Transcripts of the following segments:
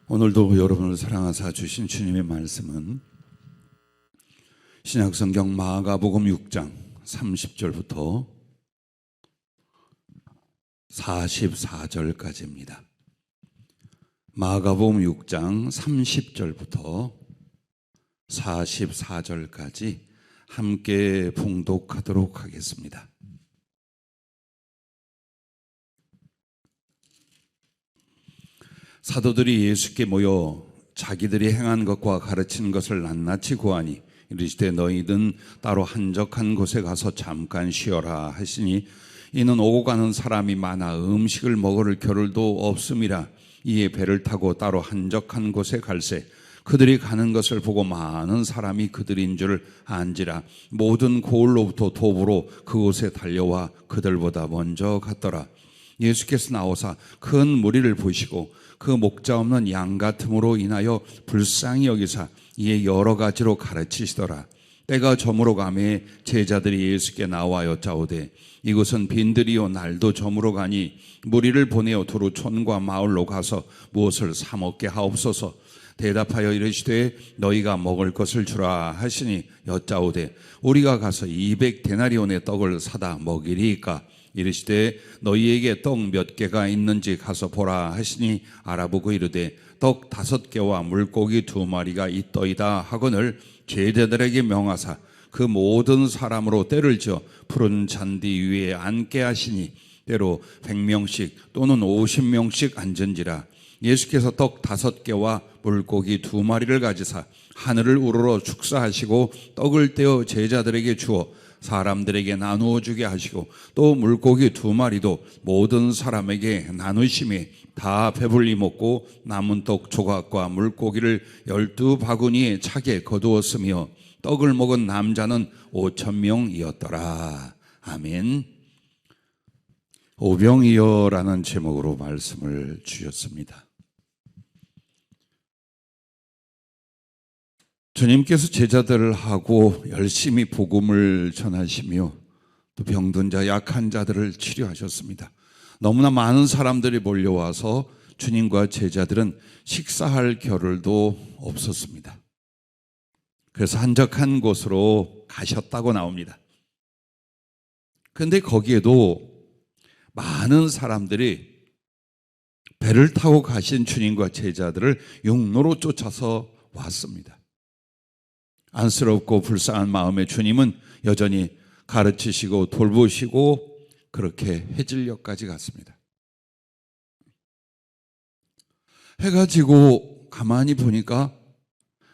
오늘도 여러분을 사랑하사 주신 주님의 말씀은 신약성경 마가복음 6장 30절부터 44절까지입니다. 마가복음 6장 30절부터 44절까지 함께 봉독하도록 하겠습니다. 사도들이 예수께 모여 자기들이 행한 것과 가르치는 것을 낱낱이 고하니 이르시되 너희는 따로 한적한 곳에 가서 잠깐 쉬어라 하시니 이는 오고 가는 사람이 많아 음식을 먹을 겨를도 없음이라. 이에 배를 타고 따로 한적한 곳에 갈새 그들이 가는 것을 보고 많은 사람이 그들인 줄 안지라. 모든 고을로부터 도보로 그곳에 달려와 그들보다 먼저 갔더라. 예수께서 나오사 큰 무리를 보시고 그 목자 없는 양 같음으로 인하여 불쌍히 여기사 이에 여러 가지로 가르치시더라. 때가 저물어 가매 제자들이 예수께 나와 여짜오되 이곳은 빈들이요 날도 저물어 가니 무리를 보내어 두루 촌과 마을로 가서 무엇을 사 먹게 하옵소서. 대답하여 이르시되 너희가 먹을 것을 주라 하시니 여짜오되 우리가 가서 200데나리온의 떡을 사다 먹이리이까. 이르시되 너희에게 떡 몇 개가 있는지 가서 보라 하시니 알아보고 이르되 떡 5개와 물고기 2마리가 있더이다 하거늘 제자들에게 명하사 그 모든 사람으로 때를 지어 푸른 잔디 위에 앉게 하시니 때로 100명씩 또는 50명씩 앉은지라. 예수께서 떡 5개와 물고기 2마리를 가지사 하늘을 우러러 축사하시고 떡을 떼어 제자들에게 주어 사람들에게 나누어 주게 하시고 또 물고기 2마리도 모든 사람에게 나누심에 다 배불리 먹고 남은 떡 조각과 물고기를 12바구니에 차게 거두었으며 떡을 먹은 남자는 5,000명이었더라. 아멘. 오병이어라는 제목으로 말씀을 주셨습니다. 주님께서 제자들하고 열심히 복음을 전하시며 또 병든 자, 약한 자들을 치료하셨습니다. 너무나 많은 사람들이 몰려와서 주님과 제자들은 식사할 겨를도 없었습니다. 그래서 한적한 곳으로 가셨다고 나옵니다. 그런데 거기에도 많은 사람들이 배를 타고 가신 주님과 제자들을 육로로 쫓아서 왔습니다. 안쓰럽고 불쌍한 마음의 주님은 여전히 가르치시고 돌보시고 그렇게 해질녘까지 갔습니다. 해가 지고 가만히 보니까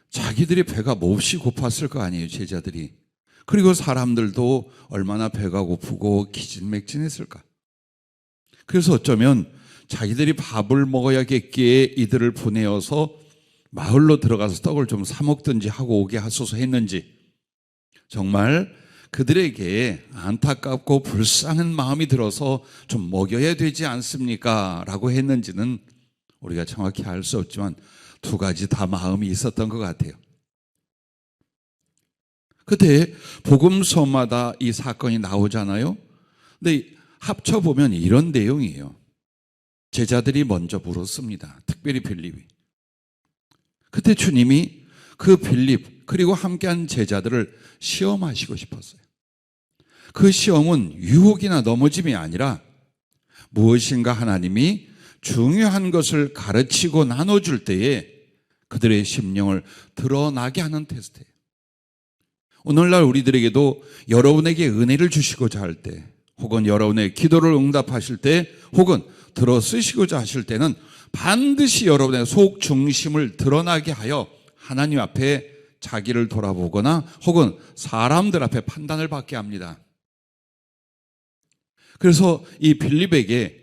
자기들이 배가 몹시 고팠을 거 아니에요, 제자들이. 그리고 사람들도 얼마나 배가 고프고 기진맥진했을까. 그래서 어쩌면 자기들이 밥을 먹어야겠기에 이들을 보내어서 마을로 들어가서 떡을 좀 사 먹든지 하고 오게 하소서 했는지 정말 그들에게 안타깝고 불쌍한 마음이 들어서 좀 먹여야 되지 않습니까? 라고 했는지는 우리가 정확히 알 수 없지만 두 가지 다 마음이 있었던 것 같아요. 그때 복음서마다 이 사건이 나오잖아요. 근데 합쳐보면 이런 내용이에요. 제자들이 먼저 물었습니다. 특별히 빌립이. 그때 주님이 그 빌립 그리고 함께한 제자들을 시험하시고 싶었어요. 그 시험은 유혹이나 넘어짐이 아니라 무엇인가 하나님이 중요한 것을 가르치고 나눠줄 때에 그들의 심령을 드러나게 하는 테스트예요. 오늘날 우리들에게도 여러분에게 은혜를 주시고자 할 때 혹은 여러분의 기도를 응답하실 때 혹은 들어 쓰시고자 하실 때는 반드시 여러분의 속 중심을 드러나게 하여 하나님 앞에 자기를 돌아보거나 혹은 사람들 앞에 판단을 받게 합니다. 그래서 이 빌립에게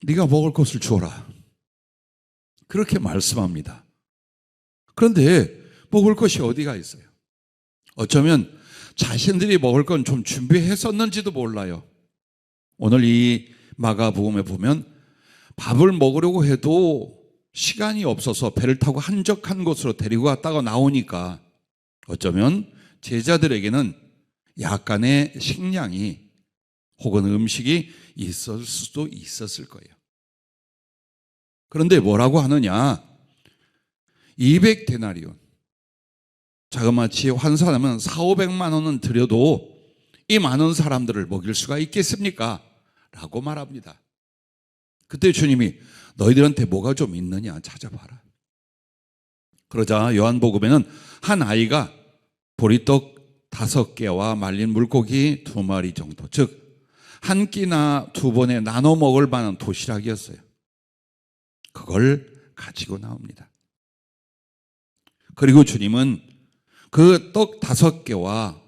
네가 먹을 것을 주어라 그렇게 말씀합니다. 그런데 먹을 것이 어디가 있어요? 어쩌면 자신들이 먹을 건 좀 준비했었는지도 몰라요. 오늘 이 마가복음에 보면 밥을 먹으려고 해도 시간이 없어서 배를 타고 한적한 곳으로 데리고 갔다가 나오니까 어쩌면 제자들에게는 약간의 식량이 혹은 음식이 있을 수도 있었을 거예요. 그런데 뭐라고 하느냐? 200데나리온. 자그마치 환산하면 4,500만 원은 들여도 이 많은 사람들을 먹일 수가 있겠습니까? 라고 말합니다. 그때 주님이 너희들한테 뭐가 좀 있느냐 찾아봐라. 그러자 요한복음에는 한 아이가 보리떡 5개와 말린 물고기 2마리 정도, 즉 한 끼나 2번에 나눠 먹을 만한 도시락이었어요. 그걸 가지고 나옵니다. 그리고 주님은 그 떡 5개와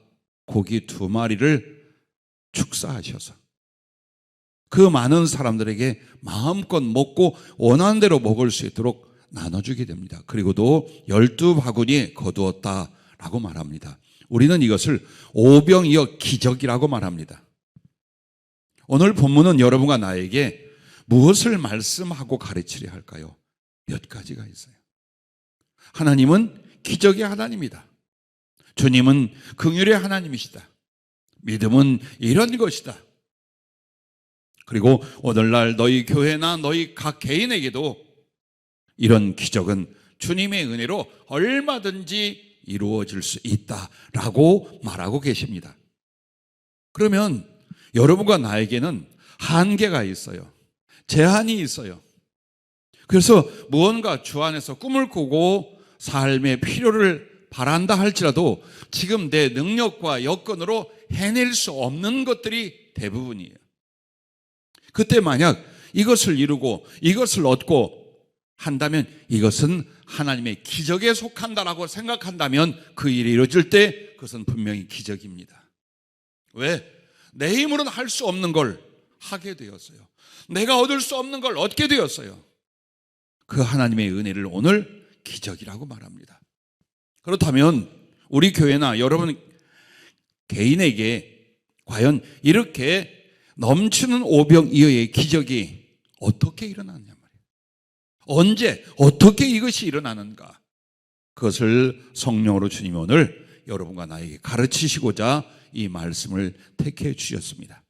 고기 2마리를 축사하셔서 그 많은 사람들에게 마음껏 먹고 원하는 대로 먹을 수 있도록 나눠주게 됩니다. 그리고도 12바구니에 거두었다라고 말합니다. 우리는 이것을 오병이어 기적이라고 말합니다. 오늘 본문은 여러분과 나에게 무엇을 말씀하고 가르치려 할까요? 몇 가지가 있어요. 하나님은 기적의 하나님이다. 주님은 긍휼의 하나님이시다. 믿음은 이런 것이다. 그리고 오늘날 너희 교회나 너희 각 개인에게도 이런 기적은 주님의 은혜로 얼마든지 이루어질 수 있다라고 말하고 계십니다. 그러면 여러분과 나에게는 한계가 있어요. 제한이 있어요. 그래서 무언가 주 안에서 꿈을 꾸고 삶의 필요를 바란다 할지라도 지금 내 능력과 여건으로 해낼 수 없는 것들이 대부분이에요. 그때 만약 이것을 이루고 이것을 얻고 한다면 이것은 하나님의 기적에 속한다라고 생각한다면 그 일이 이루어질 때 그것은 분명히 기적입니다. 왜? 내 힘으로는 할 수 없는 걸 하게 되었어요. 내가 얻을 수 없는 걸 얻게 되었어요. 그 하나님의 은혜를 오늘 기적이라고 말합니다. 그렇다면 우리 교회나 여러분 개인에게 과연 이렇게 넘치는 오병이어의 기적이 어떻게 일어나느냐 말이에요. 언제 어떻게 이것이 일어나는가? 그것을 성령으로 주님이 오늘 여러분과 나에게 가르치시고자 이 말씀을 택해 주셨습니다.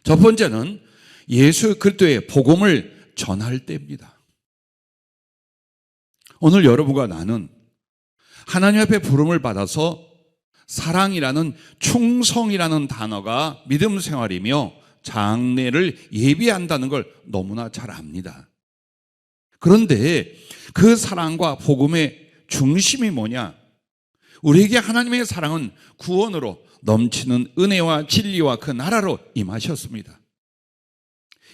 첫 번째는 예수 그리스도의 복음을 전할 때입니다. 오늘 여러분과 나는 하나님 앞에 부름을 받아서 사랑이라는 충성이라는 단어가 믿음 생활이며 장래를 예비한다는 걸 너무나 잘 압니다. 그런데 그 사랑과 복음의 중심이 뭐냐? 우리에게 하나님의 사랑은 구원으로 넘치는 은혜와 진리와 그 나라로 임하셨습니다.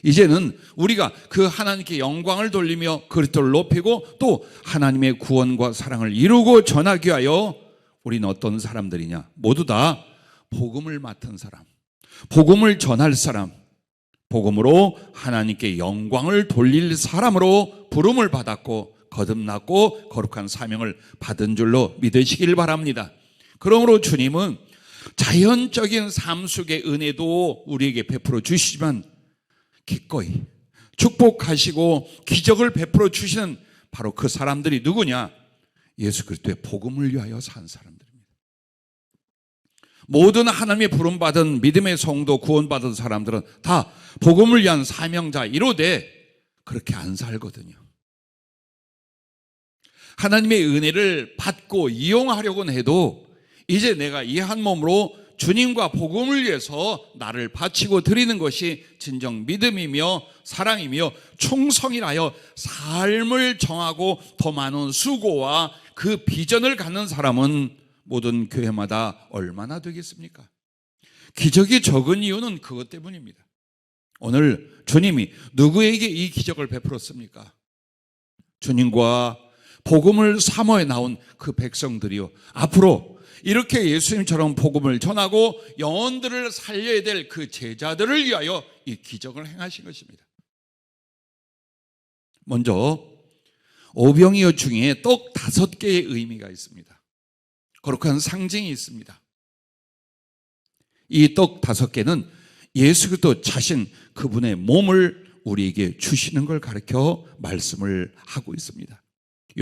이제는 우리가 그 하나님께 영광을 돌리며 그리스도를 높이고 또 하나님의 구원과 사랑을 이루고 전하기 위하여 우리는 어떤 사람들이냐? 모두 다 복음을 맡은 사람, 복음을 전할 사람, 복음으로 하나님께 영광을 돌릴 사람으로 부름을 받았고 거듭났고 거룩한 사명을 받은 줄로 믿으시길 바랍니다. 그러므로 주님은 자연적인 삶 속의 은혜도 우리에게 베풀어 주시지만 기꺼이 축복하시고 기적을 베풀어 주시는 바로 그 사람들이 누구냐? 예수 그리스도의 복음을 위하여 산 사람들입니다. 모든 하나님의 부름받은 믿음의 성도 구원받은 사람들은 다 복음을 위한 사명자이로되 그렇게 안 살거든요. 하나님의 은혜를 받고 이용하려고는 해도 이제 내가 이 한 몸으로 주님과 복음을 위해서 나를 바치고 드리는 것이 진정 믿음이며 사랑이며 충성이라여 삶을 정하고 더 많은 수고와 그 비전을 갖는 사람은 모든 교회마다 얼마나 되겠습니까? 기적이 적은 이유는 그것 때문입니다. 오늘 주님이 누구에게 이 기적을 베풀었습니까? 주님과 복음을 사모해 나온 그 백성들이요, 앞으로 이렇게 예수님처럼 복음을 전하고 영혼들을 살려야 될 그 제자들을 위하여 이 기적을 행하신 것입니다. 먼저 오병이어 중에 떡 5개의 의미가 있습니다. 거룩한 상징이 있습니다. 이 떡 5개는 예수 그리스도 자신 그분의 몸을 우리에게 주시는 걸 가르쳐 말씀을 하고 있습니다.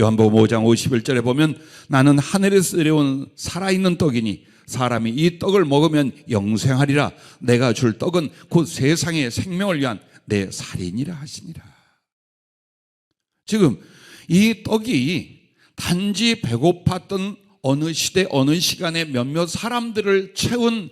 요한복음 5장 51절에 보면 나는 하늘에서 내려온 살아있는 떡이니 사람이 이 떡을 먹으면 영생하리라. 내가 줄 떡은 곧 세상의 생명을 위한 내 살이니라 하시니라. 지금 이 떡이 단지 배고팠던 어느 시대 어느 시간에 몇몇 사람들을 채운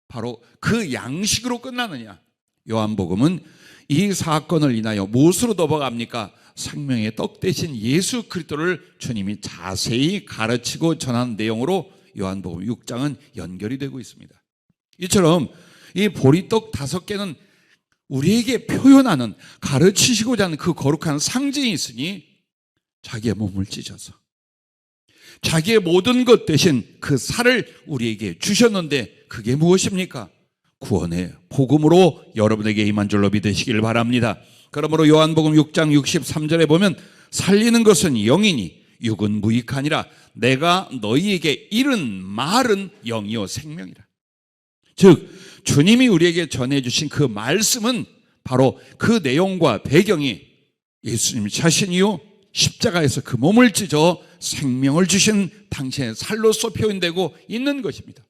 바로 그 양식으로 끝나느냐? 요한복음은 이 사건을 인하여 무엇으로 넘어갑니까? 생명의 떡 대신 예수 그리스도를 주님이 자세히 가르치고 전한 내용으로 요한복음 6장은 연결이 되고 있습니다. 이처럼 이 보리떡 5개는 우리에게 표현하는, 가르치시고자 하는 그 거룩한 상징이 있으니 자기의 몸을 찢어서 자기의 모든 것 대신 그 살을 우리에게 주셨는데 그게 무엇입니까? 구원의 복음으로 여러분에게 임한 줄로 믿으시길 바랍니다. 그러므로 요한복음 6장 63절에 보면 살리는 것은 영이니 육은 무익하니라. 내가 너희에게 이른 말은 영이요 생명이라. 즉 주님이 우리에게 전해주신 그 말씀은 바로 그 내용과 배경이 예수님 자신이요 십자가에서 그 몸을 찢어 생명을 주신 당신의 살로서 표현되고 있는 것입니다.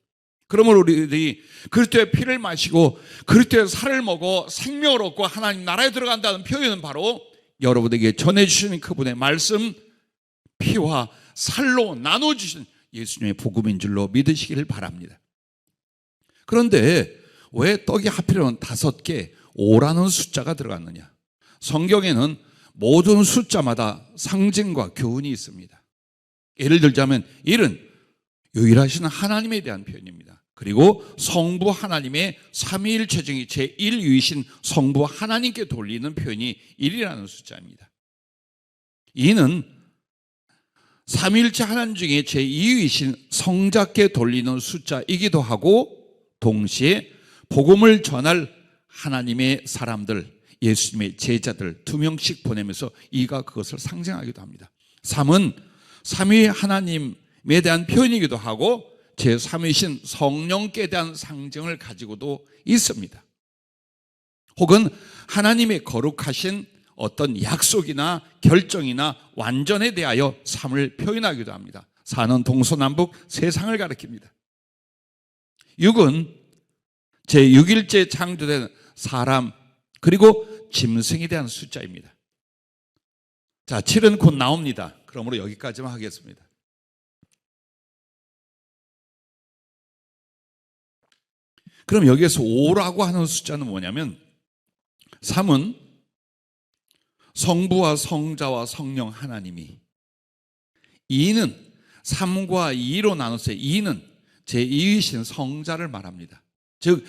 그러므로 우리들이 그리스도의 피를 마시고 그리스도의 살을 먹어 생명을 얻고 하나님 나라에 들어간다는 표현은 바로 여러분에게 전해주시는 그분의 말씀, 피와 살로 나눠주신 예수님의 복음인 줄로 믿으시기를 바랍니다. 그런데 왜 떡이 하필이면 5개, 5라는 숫자가 들어갔느냐? 성경에는 모든 숫자마다 상징과 교훈이 있습니다. 예를 들자면 1은 유일하신 하나님에 대한 표현입니다. 그리고 성부 하나님의 삼위일체중이 제1위이신 성부 하나님께 돌리는 표현이 1이라는 숫자입니다. 2는 삼위일체 하나님 중에 제2위이신 성자께 돌리는 숫자이기도 하고 동시에 복음을 전할 하나님의 사람들, 예수님의 제자들 2명씩 보내면서 이가 그것을 상징하기도 합니다. 3은 삼위 하나님에 대한 표현이기도 하고 제3위신 성령께 대한 상징을 가지고도 있습니다. 혹은 하나님의 거룩하신 어떤 약속이나 결정이나 완전에 대하여 3을 표현하기도 합니다. 4는 동서남북 세상을 가리킵니다. 6은 제6일째 창조된 사람 그리고 짐승에 대한 숫자입니다. 자, 7은 곧 나옵니다. 그러므로 여기까지만 하겠습니다. 그럼 여기에서 5라고 하는 숫자는 뭐냐면 3은 성부와 성자와 성령 하나님이, 2는 3과 2로 나눴어요. 2는 제2위신 성자를 말합니다. 즉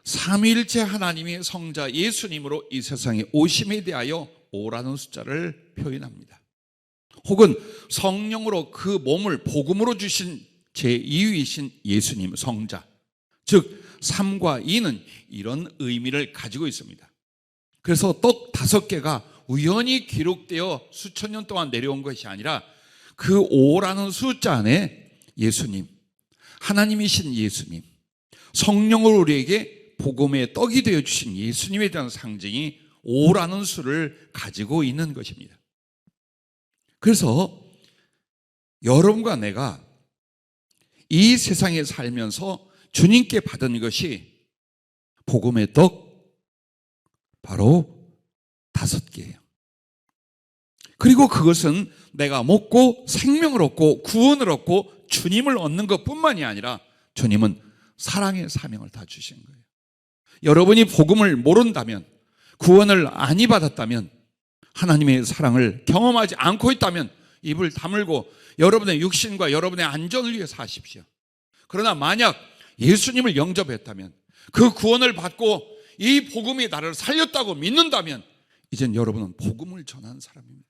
삼위일체 하나님이 성자 예수님으로 이 세상에 오심에 대하여 5라는 숫자를 표현합니다. 혹은 성령으로 그 몸을 복음으로 주신 제2위이신 예수님 성자, 즉 3과 2는 이런 의미를 가지고 있습니다. 그래서 떡 5개가 우연히 기록되어 수천 년 동안 내려온 것이 아니라 그 5라는 숫자 안에 예수님, 하나님이신 예수님, 성령으로 우리에게 복음의 떡이 되어주신 예수님에 대한 상징이 5라는 수를 가지고 있는 것입니다. 그래서 여러분과 내가 이 세상에 살면서 주님께 받은 것이 복음의 떡 바로 5개예요. 그리고 그것은 내가 먹고 생명을 얻고 구원을 얻고 주님을 얻는 것뿐만이 아니라 주님은 사랑의 사명을 다 주신 거예요. 여러분이 복음을 모른다면, 구원을 안 받았다면, 하나님의 사랑을 경험하지 않고 있다면 입을 다물고 여러분의 육신과 여러분의 안전을 위해 사십시오. 그러나 만약 예수님을 영접했다면, 그 구원을 받고 이 복음이 나를 살렸다고 믿는다면 이젠 여러분은 복음을 전하는 사람입니다.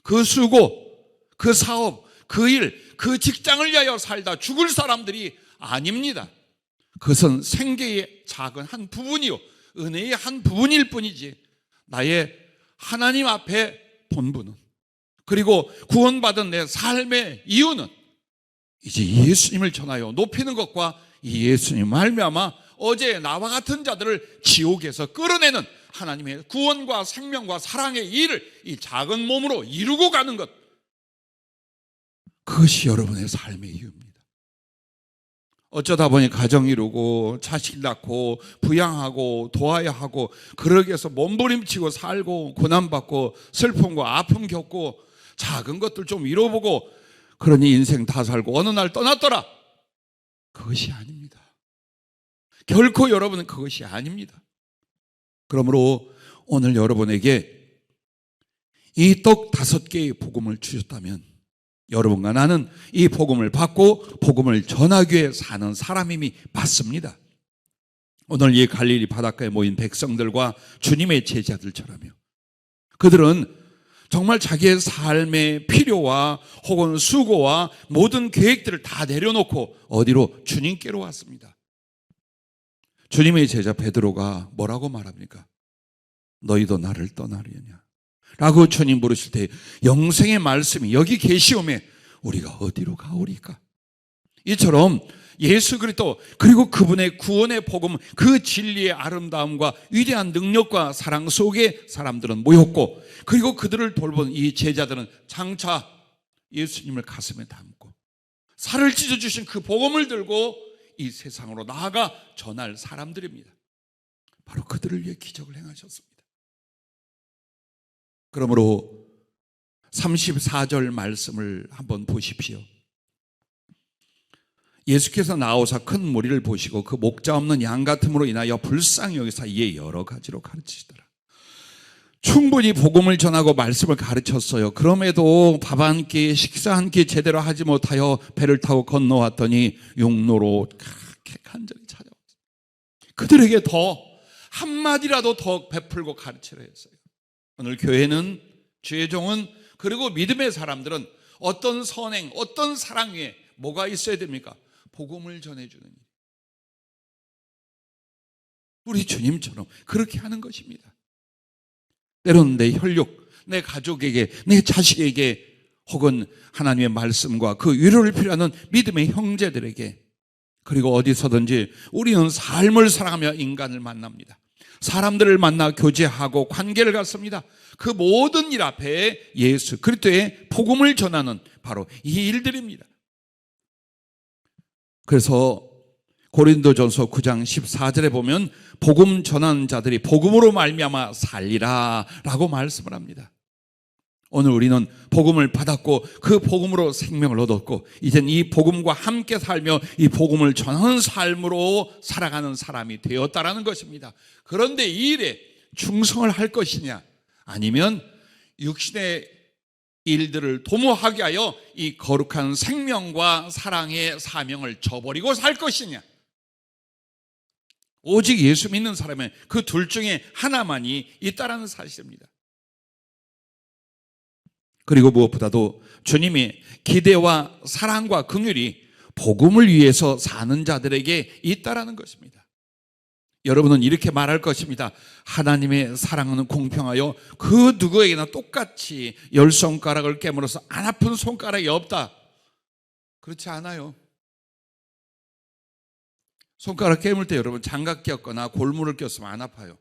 그 수고, 그 사업, 그 일, 그 직장을 위하여 살다 죽을 사람들이 아닙니다. 그것은 생계의 작은 한 부분이요, 은혜의 한 부분일 뿐이지 나의 하나님 앞에 본분은, 그리고 구원받은 내 삶의 이유는 이제 예수님을 전하여 높이는 것과 이 예수님 말미암아 어제 나와 같은 자들을 지옥에서 끌어내는 하나님의 구원과 생명과 사랑의 일을 이 작은 몸으로 이루고 가는 것, 그것이 여러분의 삶의 이유입니다. 어쩌다 보니 가정 이루고 자식 낳고 부양하고 도와야 하고 그러기 위해서 몸부림치고 살고 고난받고 슬픔과 아픔 겪고 작은 것들 좀 이뤄보고 그러니 인생 다 살고 어느 날 떠났더라. 그것이 아닙니다. 결코 여러분은 그것이 아닙니다. 그러므로 오늘 여러분에게 이 떡 5개의 복음을 주셨다면 여러분과 나는 이 복음을 받고 복음을 전하기 위해 사는 사람임이 맞습니다. 오늘 이 갈릴리 바닷가에 모인 백성들과 주님의 제자들처럼요. 그들은 정말 자기의 삶의 필요와 혹은 수고와 모든 계획들을 다 내려놓고 어디로? 주님께로 왔습니다. 주님의 제자 베드로가 뭐라고 말합니까? 너희도 나를 떠나려냐? 라고 주님 부르실 때 영생의 말씀이 여기 계시오매 우리가 어디로 가오리까? 이처럼 예수 그리스도 그리고 그분의 구원의 복음, 그 진리의 아름다움과 위대한 능력과 사랑 속에 사람들은 모였고, 그리고 그들을 돌본 이 제자들은 장차 예수님을 가슴에 담고 살을 찢어주신 그 복음을 들고 이 세상으로 나아가 전할 사람들입니다. 바로 그들을 위해 기적을 행하셨습니다. 그러므로 34절 말씀을 한번 보십시오. 예수께서 나오사 큰 무리를 보시고 그 목자 없는 양 같음으로 인하여 불쌍히 여기사 이에 여러 가지로 가르치시더라. 충분히 복음을 전하고 말씀을 가르쳤어요. 그럼에도 밥 한 끼, 식사 한 끼 제대로 하지 못하여 배를 타고 건너왔더니 용로로 그렇게 간절히 찾아왔어요. 그들에게 더 한마디라도 더 베풀고 가르치려 했어요. 오늘 교회는, 주의 종은, 그리고 믿음의 사람들은 어떤 선행, 어떤 사랑 위에 뭐가 있어야 됩니까? 복음을 전해주는 일. 우리 주님처럼 그렇게 하는 것입니다. 때로는 내 혈육, 내 가족에게, 내 자식에게, 혹은 하나님의 말씀과 그 위로를 필요하는 믿음의 형제들에게, 그리고 어디서든지 우리는 삶을 사랑하며 인간을 만납니다. 사람들을 만나 교제하고 관계를 갖습니다. 그 모든 일 앞에 예수 그리스도의 복음을 전하는 바로 이 일들입니다. 그래서 고린도전서 9장 14절에 보면 복음 전하는 자들이 복음으로 말미암아 살리라 라고 말씀을 합니다. 오늘 우리는 복음을 받았고 그 복음으로 생명을 얻었고 이젠 이 복음과 함께 살며 이 복음을 전하는 삶으로 살아가는 사람이 되었다라는 것입니다. 그런데 이 일에 충성을 할 것이냐, 아니면 육신의 일들을 도모하게 하여 이 거룩한 생명과 사랑의 사명을 저버리고 살 것이냐. 오직 예수 믿는 사람은 그 둘 중에 하나만이 있다라는 사실입니다. 그리고 무엇보다도 주님의 기대와 사랑과 긍휼이 복음을 위해서 사는 자들에게 있다라는 것입니다. 여러분은 이렇게 말할 것입니다. 하나님의 사랑은 공평하여 그 누구에게나 똑같이 10손가락을 깨물어서 안 아픈 손가락이 없다. 그렇지 않아요. 손가락 깨물 때 여러분 장갑 꼈거나 골무를 꼈으면 안 아파요.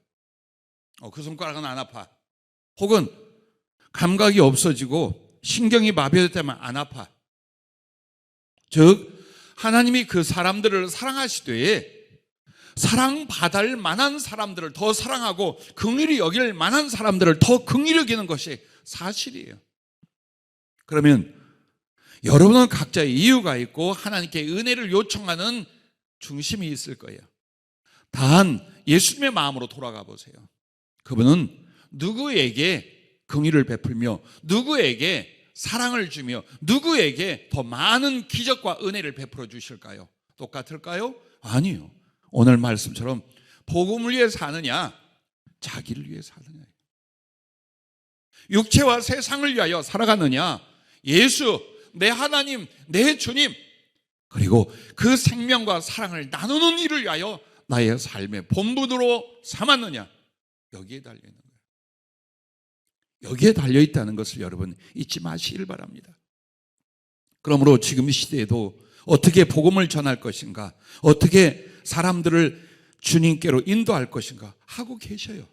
그 손가락은 안 아파. 혹은 감각이 없어지고 신경이 마비됐다면 안 아파. 즉 하나님이 그 사람들을 사랑하시되 사랑받을 만한 사람들을 더 사랑하고 긍휼히 여길 만한 사람들을 더 긍휼히 여기는 것이 사실이에요. 그러면 여러분은 각자의 이유가 있고 하나님께 은혜를 요청하는 중심이 있을 거예요. 단 예수님의 마음으로 돌아가 보세요. 그분은 누구에게 긍휼을 베풀며 누구에게 사랑을 주며 누구에게 더 많은 기적과 은혜를 베풀어 주실까요? 똑같을까요? 아니요. 오늘 말씀처럼 복음을 위해 사느냐, 자기를 위해 사느냐, 육체와 세상을 위하여 살아가느냐, 예수, 내 하나님, 내 주님, 그리고 그 생명과 사랑을 나누는 일을 위하여 나의 삶의 본분으로 삼았느냐, 여기에 달려있는 거예요. 여기에 달려있다는 것을 여러분 잊지 마시길 바랍니다. 그러므로 지금 이 시대에도 어떻게 복음을 전할 것인가, 어떻게 사람들을 주님께로 인도할 것인가 하고 계셔요.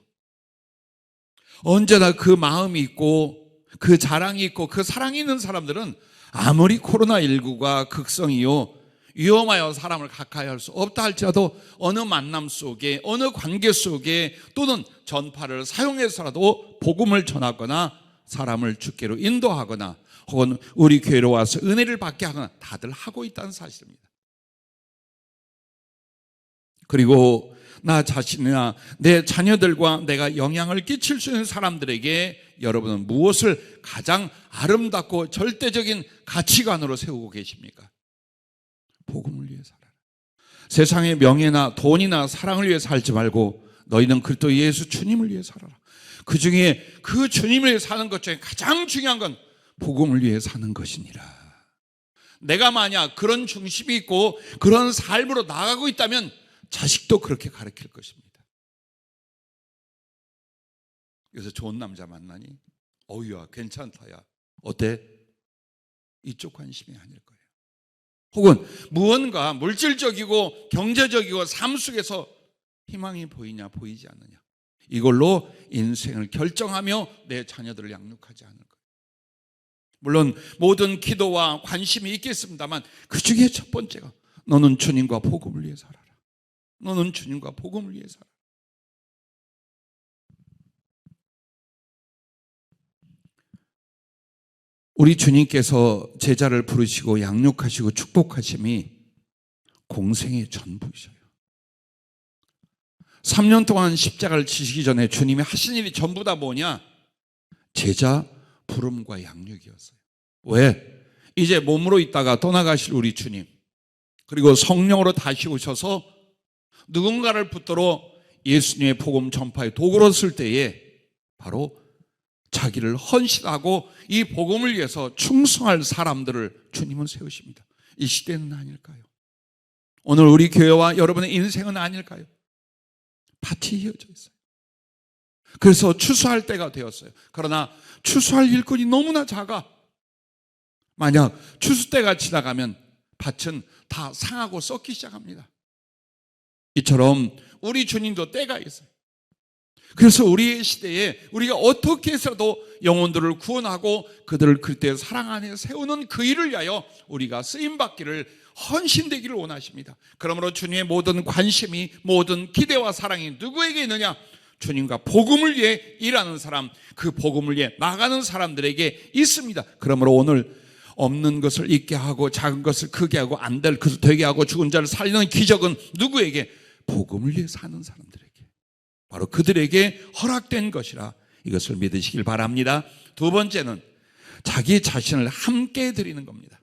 언제나 그 마음이 있고 그 자랑이 있고 그 사랑이 있는 사람들은 아무리 코로나19가 극성이요 위험하여 사람을 가까이 할 수 없다 할지라도 어느 만남 속에, 어느 관계 속에 또는 전파를 사용해서라도 복음을 전하거나 사람을 주께로 인도하거나 혹은 우리 교회로 와서 은혜를 받게 하거나 다들 하고 있다는 사실입니다. 그리고 나 자신이나 내 자녀들과 내가 영향을 끼칠 수 있는 사람들에게 여러분은 무엇을 가장 아름답고 절대적인 가치관으로 세우고 계십니까? 복음을 위해 살아라. 세상의 명예나 돈이나 사랑을 위해 살지 말고 너희는 그리스도 예수 주님을 위해 살아라. 그 중에 그 주님을 위해 사는 것 중에 가장 중요한 건 복음을 위해 사는 것이니라. 내가 만약 그런 중심이 있고 그런 삶으로 나아가고 있다면 자식도 그렇게 가르칠 것입니다. 그래서 좋은 남자 만나니 어이야 괜찮다야 어때? 이쪽 관심이 아닐 거예요. 혹은 무언가 물질적이고 경제적이고 삶 속에서 희망이 보이냐 보이지 않느냐 이걸로 인생을 결정하며 내 자녀들을 양육하지 않을 거예요. 물론 모든 기도와 관심이 있겠습니다만 그 중에 첫 번째가 너는 주님과 복음을 위해 살아라. 너는 주님과 복음을 위해 살아라. 우리 주님께서 제자를 부르시고 양육하시고 축복하심이 공생의 전부이셔요. 3년 동안 십자가를 지시기 전에 주님이 하신 일이 전부 다 뭐냐? 제자 부름과 양육이었어요. 왜? 이제 몸으로 있다가 떠나가실 우리 주님, 그리고 성령으로 다시 오셔서 누군가를 붙들어 예수님의 복음 전파의 도구로 쓸 때에 바로 자기를 헌신하고 이 복음을 위해서 충성할 사람들을 주님은 세우십니다. 이 시대는 아닐까요? 오늘 우리 교회와 여러분의 인생은 아닐까요? 밭이 이어져 있어요. 그래서 추수할 때가 되었어요. 그러나 추수할 일꾼이 너무나 작아. 만약 추수 때가 지나가면 밭은 다 상하고 썩기 시작합니다. 이처럼 우리 주님도 때가 있어요. 그래서 우리의 시대에 우리가 어떻게 해서도 영혼들을 구원하고 그들을 그때 사랑 안에 세우는 그 일을 위하여 우리가 쓰임받기를 헌신되기를 원하십니다. 그러므로 주님의 모든 관심이, 모든 기대와 사랑이 누구에게 있느냐? 주님과 복음을 위해 일하는 사람, 그 복음을 위해 나가는 사람들에게 있습니다. 그러므로 오늘 없는 것을 있게 하고 작은 것을 크게 하고 안 될 것을 되게 하고 죽은 자를 살리는 기적은 누구에게? 복음을 위해 사는 사람들에게, 바로 그들에게 허락된 것이라 이것을 믿으시길 바랍니다. 두 번째는 자기 자신을 함께 드리는 겁니다.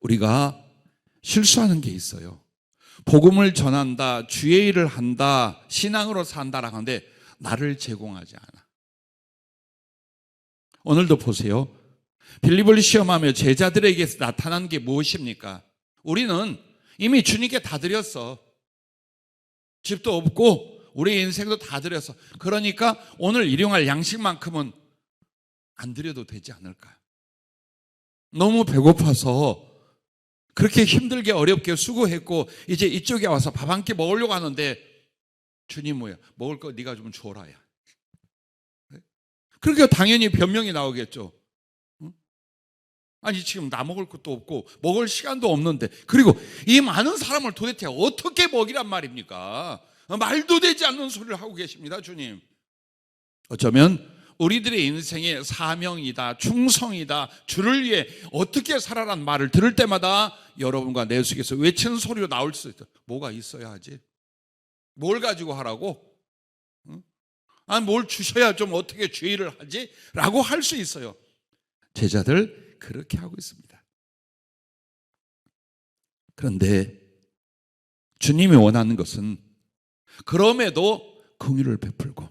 우리가 실수하는 게 있어요. 복음을 전한다, 주의 일을 한다, 신앙으로 산다라고 하는데 나를 제공하지 않아. 오늘도 보세요. 빌립을 시험하며 제자들에게 나타난 게 무엇입니까? 우리는 이미 주님께 다 드렸어. 집도 없고 우리 인생도 다 드렸어. 그러니까 오늘 일용할 양식만큼은 안 드려도 되지 않을까? 너무 배고파서 그렇게 힘들게 어렵게 수고했고 이제 이쪽에 와서 밥 한 끼 먹으려고 하는데 주님 뭐야? 먹을 거 네가 좀 줘라. 야. 그러니까 당연히 변명이 나오겠죠. 아니 지금 나 먹을 것도 없고 먹을 시간도 없는데, 그리고 이 많은 사람을 도대체 어떻게 먹이란 말입니까? 말도 되지 않는 소리를 하고 계십니다. 주님. 어쩌면 우리들의 인생의 사명이다, 충성이다, 주를 위해 어떻게 살아란 말을 들을 때마다 여러분과 내 속에서 외치는 소리로 나올 수 있다. 뭐가 있어야 하지? 뭘 가지고 하라고? 아니 뭘 주셔야 좀 어떻게 주의를 하지? 라고 할 수 있어요. 제자들 그렇게 하고 있습니다. 그런데 주님이 원하는 것은 그럼에도 긍휼을 베풀고,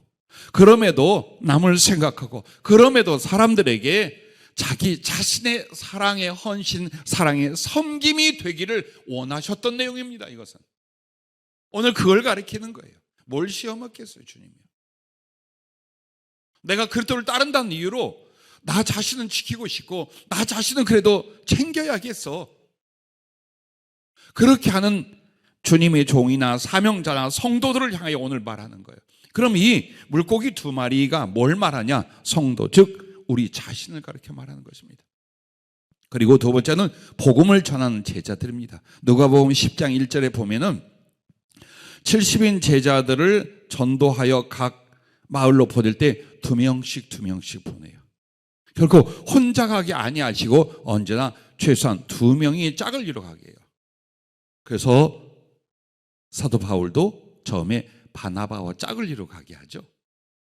그럼에도 남을 생각하고, 그럼에도 사람들에게 자기 자신의 사랑의 헌신, 사랑의 섬김이 되기를 원하셨던 내용입니다. 이것은 오늘 그걸 가리키는 거예요. 뭘 시험했겠어요 주님이요? 내가 그리스도를 따른다는 이유로 나 자신은 지키고 싶고 나 자신은 그래도 챙겨야겠어. 그렇게 하는 주님의 종이나 사명자나 성도들을 향하여 오늘 말하는 거예요. 그럼 이 물고기 두 마리가 뭘 말하냐? 성도, 즉 우리 자신을 가르쳐 말하는 것입니다. 그리고 두 번째는 복음을 전하는 제자들입니다. 누가복음 10장 1절에 보면은 70인 제자들을 전도하여 각 마을로 보낼 때 두 명씩 보내요. 결코 혼자 가게 아니하시고 언제나 최소한 2명이 짝을 이뤄 가게 해요. 그래서 사도 바울도 처음에 바나바와 짝을 이뤄 가게 하죠.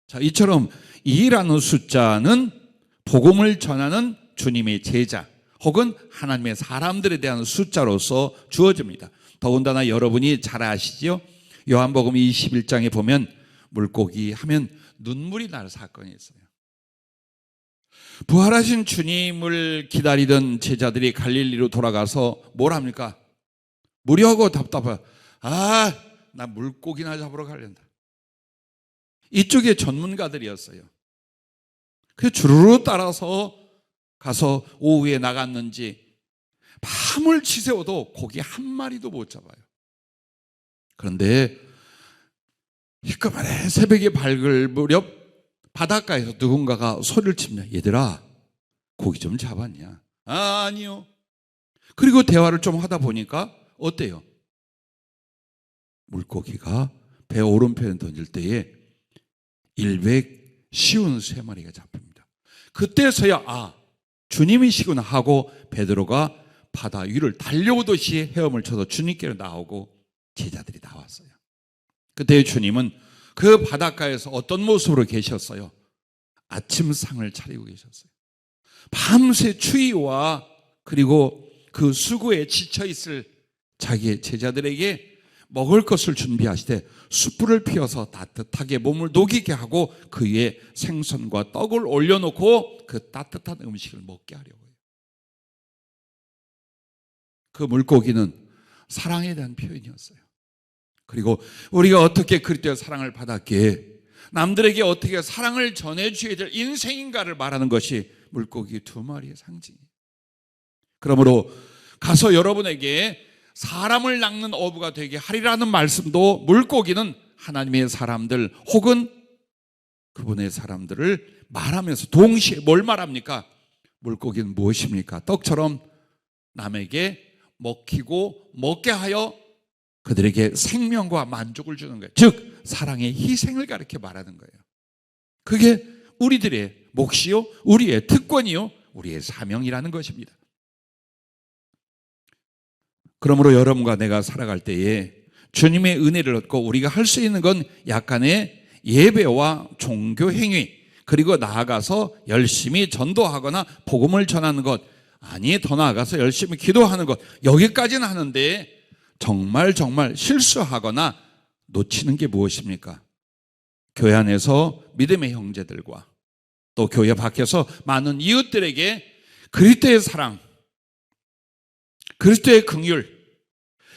자, 이처럼 2라는 숫자는 복음을 전하는 주님의 제자 혹은 하나님의 사람들에 대한 숫자로서 주어집니다. 더군다나 여러분이 잘 아시죠? 요한복음 21장에 보면 물고기 하면 눈물이 날 사건이 있어요. 부활하신 주님을 기다리던 제자들이 갈릴리로 돌아가서 뭘 합니까? 무료하고 답답해. 나 물고기나 잡으러 가련다. 이쪽에 전문가들이었어요. 그 주르르 따라서 가서 오후에 나갔는지 밤을 지새워도 고기 한 마리도 못 잡아요. 그런데 희끄만해 새벽이 밝을 무렵 바닷가에서 누군가가 소리를 칩니다. 얘들아, 고기 좀 잡았냐? 아니요. 그리고 대화를 좀 하다 보니까 어때요? 물고기가 배 오른편에 던질 때에 153마리가 잡힙니다. 그때서야 주님이시구나 하고 베드로가 바다 위를 달려오듯이 헤엄을 쳐서 주님께로 나오고 제자들이 나왔어요. 그때 주님은 그 바닷가에서 어떤 모습으로 계셨어요? 아침상을 차리고 계셨어요. 밤새 추위와 그리고 그 수고에 지쳐있을 자기의 제자들에게 먹을 것을 준비하시되 숯불을 피워서 따뜻하게 몸을 녹이게 하고 그 위에 생선과 떡을 올려놓고 그 따뜻한 음식을 먹게 하려고요. 그 물고기는 사랑에 대한 표현이었어요. 그리고 우리가 어떻게 그리스도의 사랑을 받았기에 남들에게 어떻게 사랑을 전해줘야 될 인생인가를 말하는 것이 물고기 2마리의 상징이에요. 그러므로 가서 여러분에게 사람을 낚는 어부가 되게 하리라는 말씀도 물고기는 하나님의 사람들 혹은 그분의 사람들을 말하면서 동시에 뭘 말합니까? 물고기는 무엇입니까? 떡처럼 남에게 먹히고 먹게 하여 그들에게 생명과 만족을 주는 거예요. 즉 사랑의 희생을 가르쳐 말하는 거예요. 그게 우리들의 몫이요, 우리의 특권이요, 우리의 사명이라는 것입니다. 그러므로 여러분과 내가 살아갈 때에 주님의 은혜를 얻고 우리가 할 수 있는 건 약간의 예배와 종교 행위, 그리고 나아가서 열심히 전도하거나 복음을 전하는 것, 아니 더 나아가서 열심히 기도하는 것, 여기까지는 하는데 정말 실수하거나 놓치는 게 무엇입니까? 교회 안에서 믿음의 형제들과 또 교회 밖에서 많은 이웃들에게 그리스도의 사랑, 그리스도의 긍휼,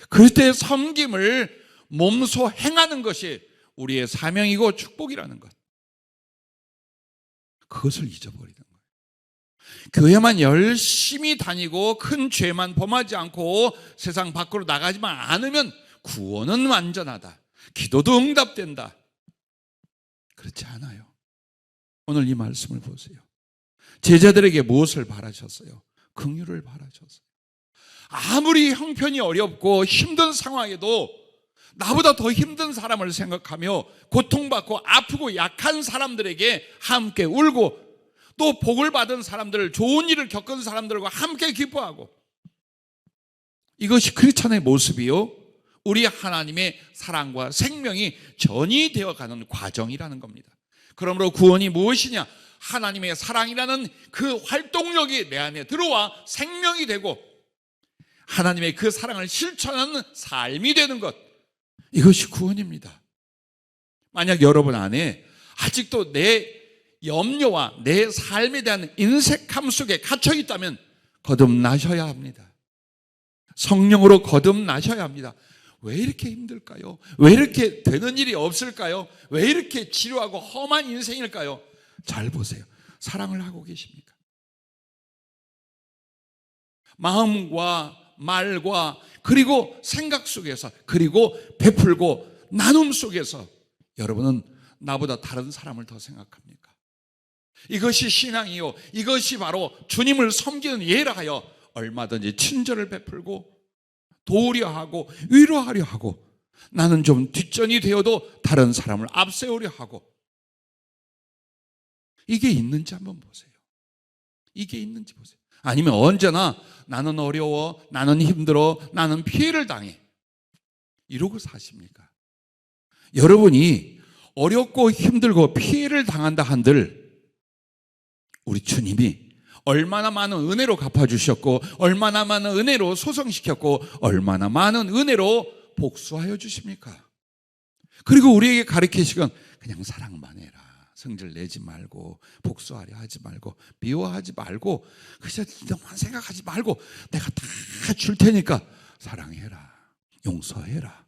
그리스도의 섬김을 몸소 행하는 것이 우리의 사명이고 축복이라는 것. 그것을 잊어버리는 거예요. 교회만 열심히 다니고 큰 죄만 범하지 않고 세상 밖으로 나가지만 않으면 구원은 완전하다, 기도도 응답된다. 그렇지 않아요. 오늘 이 말씀을 보세요. 제자들에게 무엇을 바라셨어요? 긍휼을 바라셨어요. 아무리 형편이 어렵고 힘든 상황에도 나보다 더 힘든 사람을 생각하며 고통받고 아프고 약한 사람들에게 함께 울고 또 복을 받은 사람들, 좋은 일을 겪은 사람들과 함께 기뻐하고, 이것이 크리스찬의 모습이요, 우리 하나님의 사랑과 생명이 전이 되어가는 과정이라는 겁니다. 그러므로 구원이 무엇이냐? 하나님의 사랑이라는 그 활동력이 내 안에 들어와 생명이 되고 하나님의 그 사랑을 실천하는 삶이 되는 것, 이것이 구원입니다. 만약 여러분 안에 아직도 내 염려와 내 삶에 대한 인색함 속에 갇혀 있다면 거듭나셔야 합니다. 성령으로 거듭나셔야 합니다. 왜 이렇게 힘들까요? 왜 이렇게 되는 일이 없을까요? 왜 이렇게 지루하고 험한 인생일까요? 잘 보세요. 사랑을 하고 계십니까? 마음과 말과 그리고 생각 속에서, 그리고 베풀고 나눔 속에서 여러분은 나보다 다른 사람을 더 생각합니까? 이것이 신앙이요, 이것이 바로 주님을 섬기는 예라 하여 얼마든지 친절을 베풀고 도우려 하고 위로하려 하고, 나는 좀 뒷전이 되어도 다른 사람을 앞세우려 하고, 이게 있는지 한번 보세요. 이게 있는지 보세요. 아니면 언제나 나는 어려워, 나는 힘들어, 나는 피해를 당해, 이러고 사십니까? 여러분이 어렵고 힘들고 피해를 당한다 한들 우리 주님이 얼마나 많은 은혜로 갚아주셨고, 얼마나 많은 은혜로 소성시켰고, 얼마나 많은 은혜로 복수하여 주십니까? 그리고 우리에게 가르치시건 그냥 사랑만 해라, 성질 내지 말고, 복수하려 하지 말고, 미워하지 말고, 그저 너만 생각하지 말고 내가 다 줄 테니까 사랑해라, 용서해라,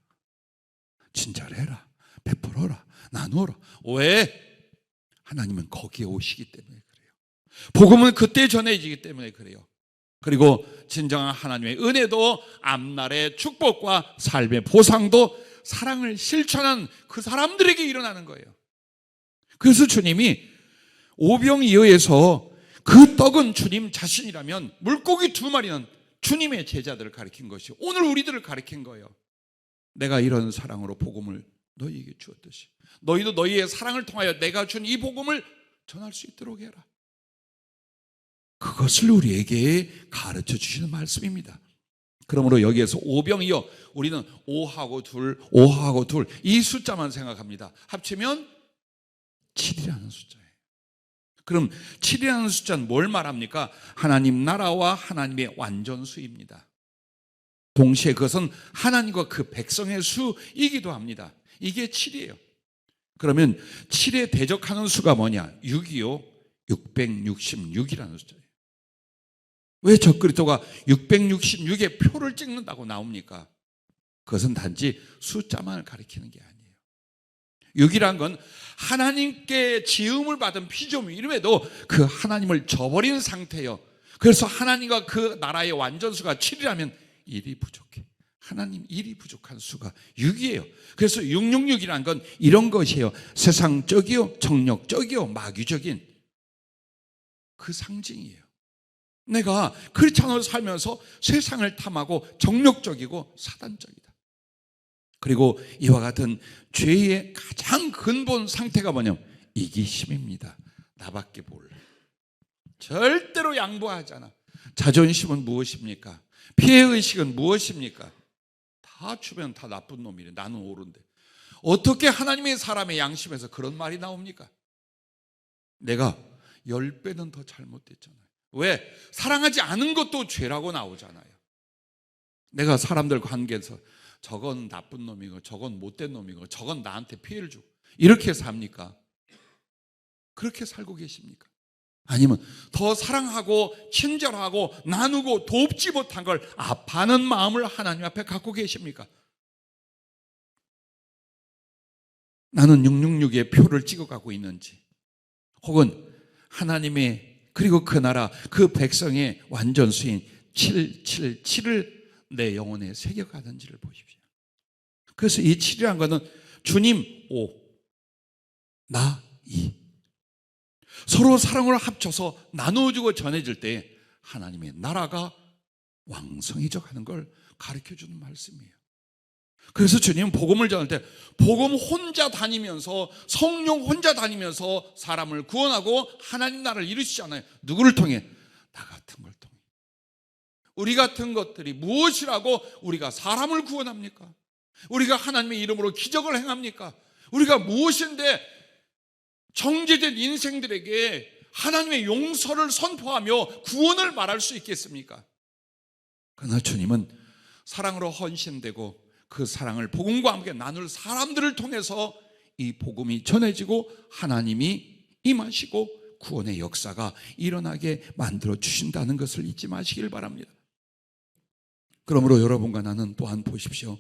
친절해라, 베풀어라, 나누어라. 왜? 하나님은 거기에 오시기 때문에 그래요. 복음은 그때 전해지기 때문에 그래요. 그리고 진정한 하나님의 은혜도, 앞날의 축복과 삶의 보상도 사랑을 실천한 그 사람들에게 일어나는 거예요. 그래서 주님이 오병이어에서 그 떡은 주님 자신이라면 물고기 2마리는 주님의 제자들을 가리킨 것이요, 오늘 우리들을 가리킨 거예요. 내가 이런 사랑으로 복음을 너희에게 주었듯이 너희도 너희의 사랑을 통하여 내가 준 이 복음을 전할 수 있도록 해라. 그것을 우리에게 가르쳐 주시는 말씀입니다. 그러므로 여기에서 오병이어, 우리는 5하고 2, 5하고 2, 이 숫자만 생각합니다. 합치면 7이라는 숫자예요. 그럼 7이라는 숫자는 뭘 말합니까? 하나님 나라와 하나님의 완전수입니다. 동시에 그것은 하나님과 그 백성의 수이기도 합니다. 이게 7이에요. 그러면 7에 대적하는 수가 뭐냐? 6이요. 666이라는 숫자예요. 왜 적그리스도가 666의 표를 찍는다고 나옵니까? 그것은 단지 숫자만을 가리키는 게 아니에요. 6이란 건 하나님께 지음을 받은 피조물임에도 그 하나님을 저버린 상태예요. 그래서 하나님과 그 나라의 완전수가 7이라면 1이 부족해. 하나님 1이 부족한 수가 6이에요. 그래서 666이란 건 이런 것이에요. 세상적이요, 정력적이요, 마귀적인 그 상징이에요. 내가 크리스찬으로 살면서 세상을 탐하고 정력적이고 사단적이다. 그리고 이와 같은 죄의 가장 근본 상태가 뭐냐면 이기심입니다. 나밖에 몰라. 절대로 양보하지 않아. 자존심은 무엇입니까? 피해의식은 무엇입니까? 다 주변 다 나쁜 놈이래. 나는 옳은데. 어떻게 하나님의 사람의 양심에서 그런 말이 나옵니까? 내가 10배는 더 잘못됐잖아요. 왜? 사랑하지 않은 것도 죄라고 나오잖아요. 내가 사람들 관계에서 저건 나쁜 놈이고 저건 못된 놈이고 저건 나한테 피해를 주고 이렇게 삽니까? 그렇게 살고 계십니까? 아니면 더 사랑하고 친절하고 나누고 돕지 못한 걸 아파하는 마음을 하나님 앞에 갖고 계십니까? 나는 666의 표를 찍어가고 있는지, 혹은 하나님의 그리고 그 나라 그 백성의 완전수인 777을 내 영혼에 새겨가는지를 보십시오. 그래서 이 7이라는 것은 주님 5, 나 2, 서로 사랑을 합쳐서 나누어주고 전해질 때 하나님의 나라가 왕성해져가는 걸 가르쳐주는 말씀이에요. 그래서 주님은 복음을 전할 때 복음 혼자 다니면서, 성령 혼자 다니면서 사람을 구원하고 하나님 나라를 이루시잖아요. 누구를 통해? 나 같은 걸 통해. 우리 같은 것들이 무엇이라고 우리가 사람을 구원합니까? 우리가 하나님의 이름으로 기적을 행합니까? 우리가 무엇인데 정죄된 인생들에게 하나님의 용서를 선포하며 구원을 말할 수 있겠습니까? 그러나 주님은 사랑으로 헌신되고 그 사랑을 복음과 함께 나눌 사람들을 통해서 이 복음이 전해지고 하나님이 임하시고 구원의 역사가 일어나게 만들어 주신다는 것을 잊지 마시길 바랍니다. 그러므로 여러분과 나는 또한 보십시오.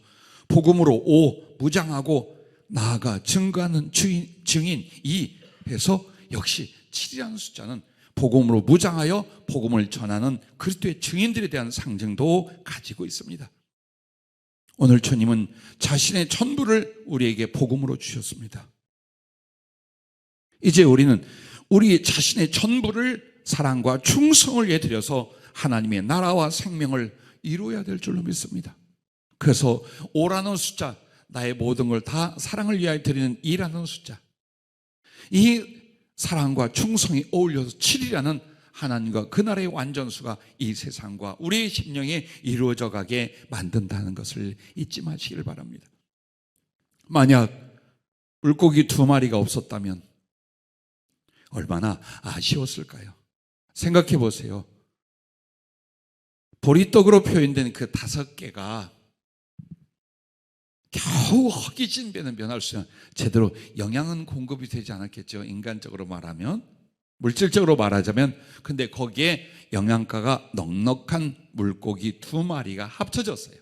복음으로 5, 무장하고 나아가 증거하는 증인 2 해서 역시 7이라는 숫자는 복음으로 무장하여 복음을 전하는 그리스도의 증인들에 대한 상징도 가지고 있습니다. 오늘 주님은 자신의 전부를 우리에게 복음으로 주셨습니다. 이제 우리는 우리 자신의 전부를 사랑과 충성을 위해 드려서 하나님의 나라와 생명을 이루어야 될 줄로 믿습니다. 그래서 5라는 숫자, 나의 모든 걸 다 사랑을 위하여 드리는 2라는 숫자, 이 사랑과 충성이 어울려서 7이라는 하나님과 그 나라의 완전수가 이 세상과 우리의 심령에 이루어져 가게 만든다는 것을 잊지 마시길 바랍니다. 만약 물고기 2마리가 없었다면 얼마나 아쉬웠을까요? 생각해 보세요. 보리떡으로 표현된 그 5개가 겨우 허기진 배는 면할 수 있는 제대로 영양은 공급이 되지 않았겠죠. 인간적으로 말하면, 물질적으로 말하자면. 근데 거기에 영양가가 넉넉한 물고기 2마리가 합쳐졌어요.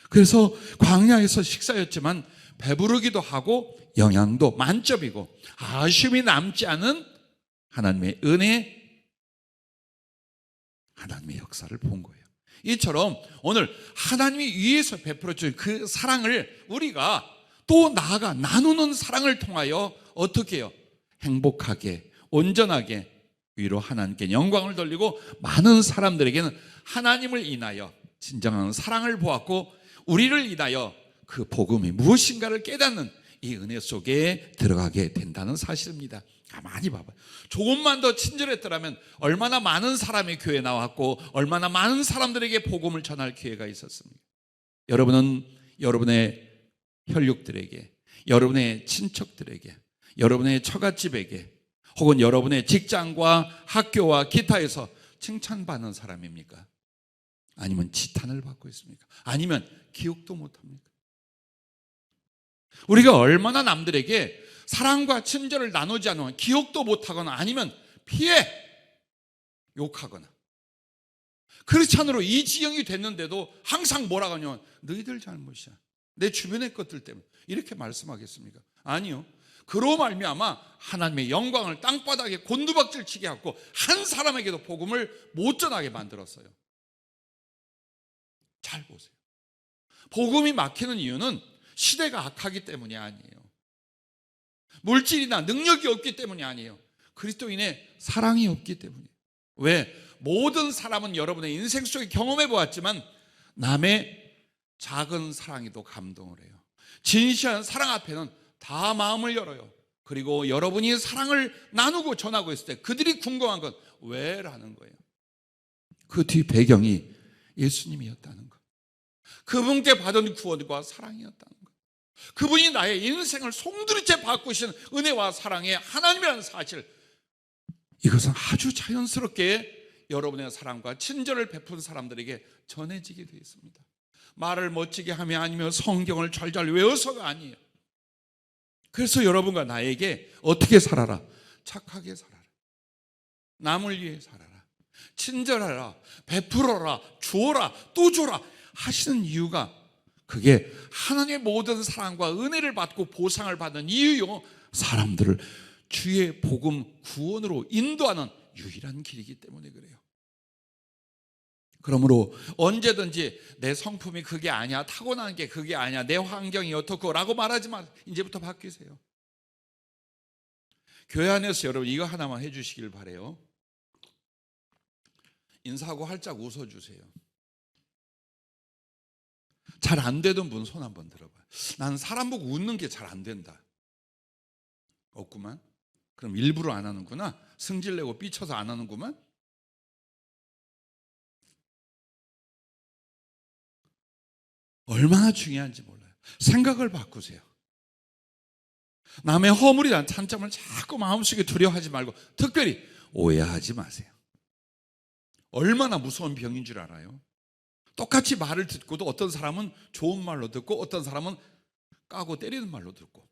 그래서 광야에서 식사였지만 배부르기도 하고 영양도 만점이고 아쉬움이 남지 않은 하나님의 은혜, 하나님의 역사를 본 거예요. 이처럼 오늘 하나님이 위에서 베풀어 주신 그 사랑을 우리가 또 나아가 나누는 사랑을 통하여 어떻게 해요? 행복하게, 온전하게 위로 하나님께 영광을 돌리고 많은 사람들에게는 하나님을 인하여 진정한 사랑을 보았고 우리를 인하여 그 복음이 무엇인가를 깨닫는 이 은혜 속에 들어가게 된다는 사실입니다. 가만히 봐봐요. 조금만 더 친절했더라면 얼마나 많은 사람이 교회에 나왔고 얼마나 많은 사람들에게 복음을 전할 기회가 있었습니까? 여러분은 여러분의 혈육들에게, 여러분의 친척들에게, 여러분의 처갓집에게 혹은 여러분의 직장과 학교와 기타에서 칭찬받는 사람입니까? 아니면 지탄을 받고 있습니까? 아니면 기억도 못합니까? 우리가 얼마나 남들에게 사랑과 친절을 나누지 않으면 기억도 못하거나 아니면 피해 욕하거나, 크리스찬으로 이지영이 됐는데도 항상 뭐라고 하냐면 너희들 잘못이야, 내 주변의 것들 때문에, 이렇게 말씀하겠습니까? 아니요. 그로 말미암아 하나님의 영광을 땅바닥에 곤두박질 치게 하고 한 사람에게도 복음을 못 전하게 만들었어요. 잘 보세요. 복음이 막히는 이유는 시대가 악하기 때문이 아니에요. 물질이나 능력이 없기 때문이 아니에요. 그리스도인의 사랑이 없기 때문이에요. 왜? 모든 사람은 여러분의 인생 속에 경험해 보았지만 남의 작은 사랑에도 감동을 해요. 진시한 사랑 앞에는 다 마음을 열어요. 그리고 여러분이 사랑을 나누고 전하고 있을 때 그들이 궁금한 건 왜? 라는 거예요. 그 뒤 배경이 예수님이었다는 것, 그분께 받은 구원과 사랑이었다는 것, 그분이 나의 인생을 송두리째 바꾸신 은혜와 사랑의 하나님이라는 사실, 이것은 아주 자연스럽게 여러분의 사랑과 친절을 베푼 사람들에게 전해지게 되어 있습니다. 말을 멋지게 하며 아니면 성경을 잘잘 외워서가 아니에요. 그래서 여러분과 나에게 어떻게 살아라? 착하게 살아라, 남을 위해 살아라, 친절하라, 베풀어라, 주어라, 또 줘라 하시는 이유가, 그게 하나님의 모든 사랑과 은혜를 받고 보상을 받는 이유요, 사람들을 주의 복음 구원으로 인도하는 유일한 길이기 때문에 그래요. 그러므로 언제든지 내 성품이 그게 아니야, 타고난 게 그게 아니야, 내 환경이 어떻고 라고 말하지 마. 이제부터 바뀌세요. 교회 안에서 여러분 이거 하나만 해주시길 바래요. 인사하고 활짝 웃어주세요. 잘 안 되던 분 손 한번 들어봐요. 나는 사람 보고 웃는 게 잘 안 된다. 없구만. 그럼 일부러 안 하는구나. 승질내고 삐쳐서 안 하는구만. 얼마나 중요한지 몰라요. 생각을 바꾸세요. 남의 허물이란 찬점을 자꾸 마음속에 두려워하지 말고 특별히 오해하지 마세요. 얼마나 무서운 병인 줄 알아요? 똑같이 말을 듣고도 어떤 사람은 좋은 말로 듣고 어떤 사람은 까고 때리는 말로 듣고,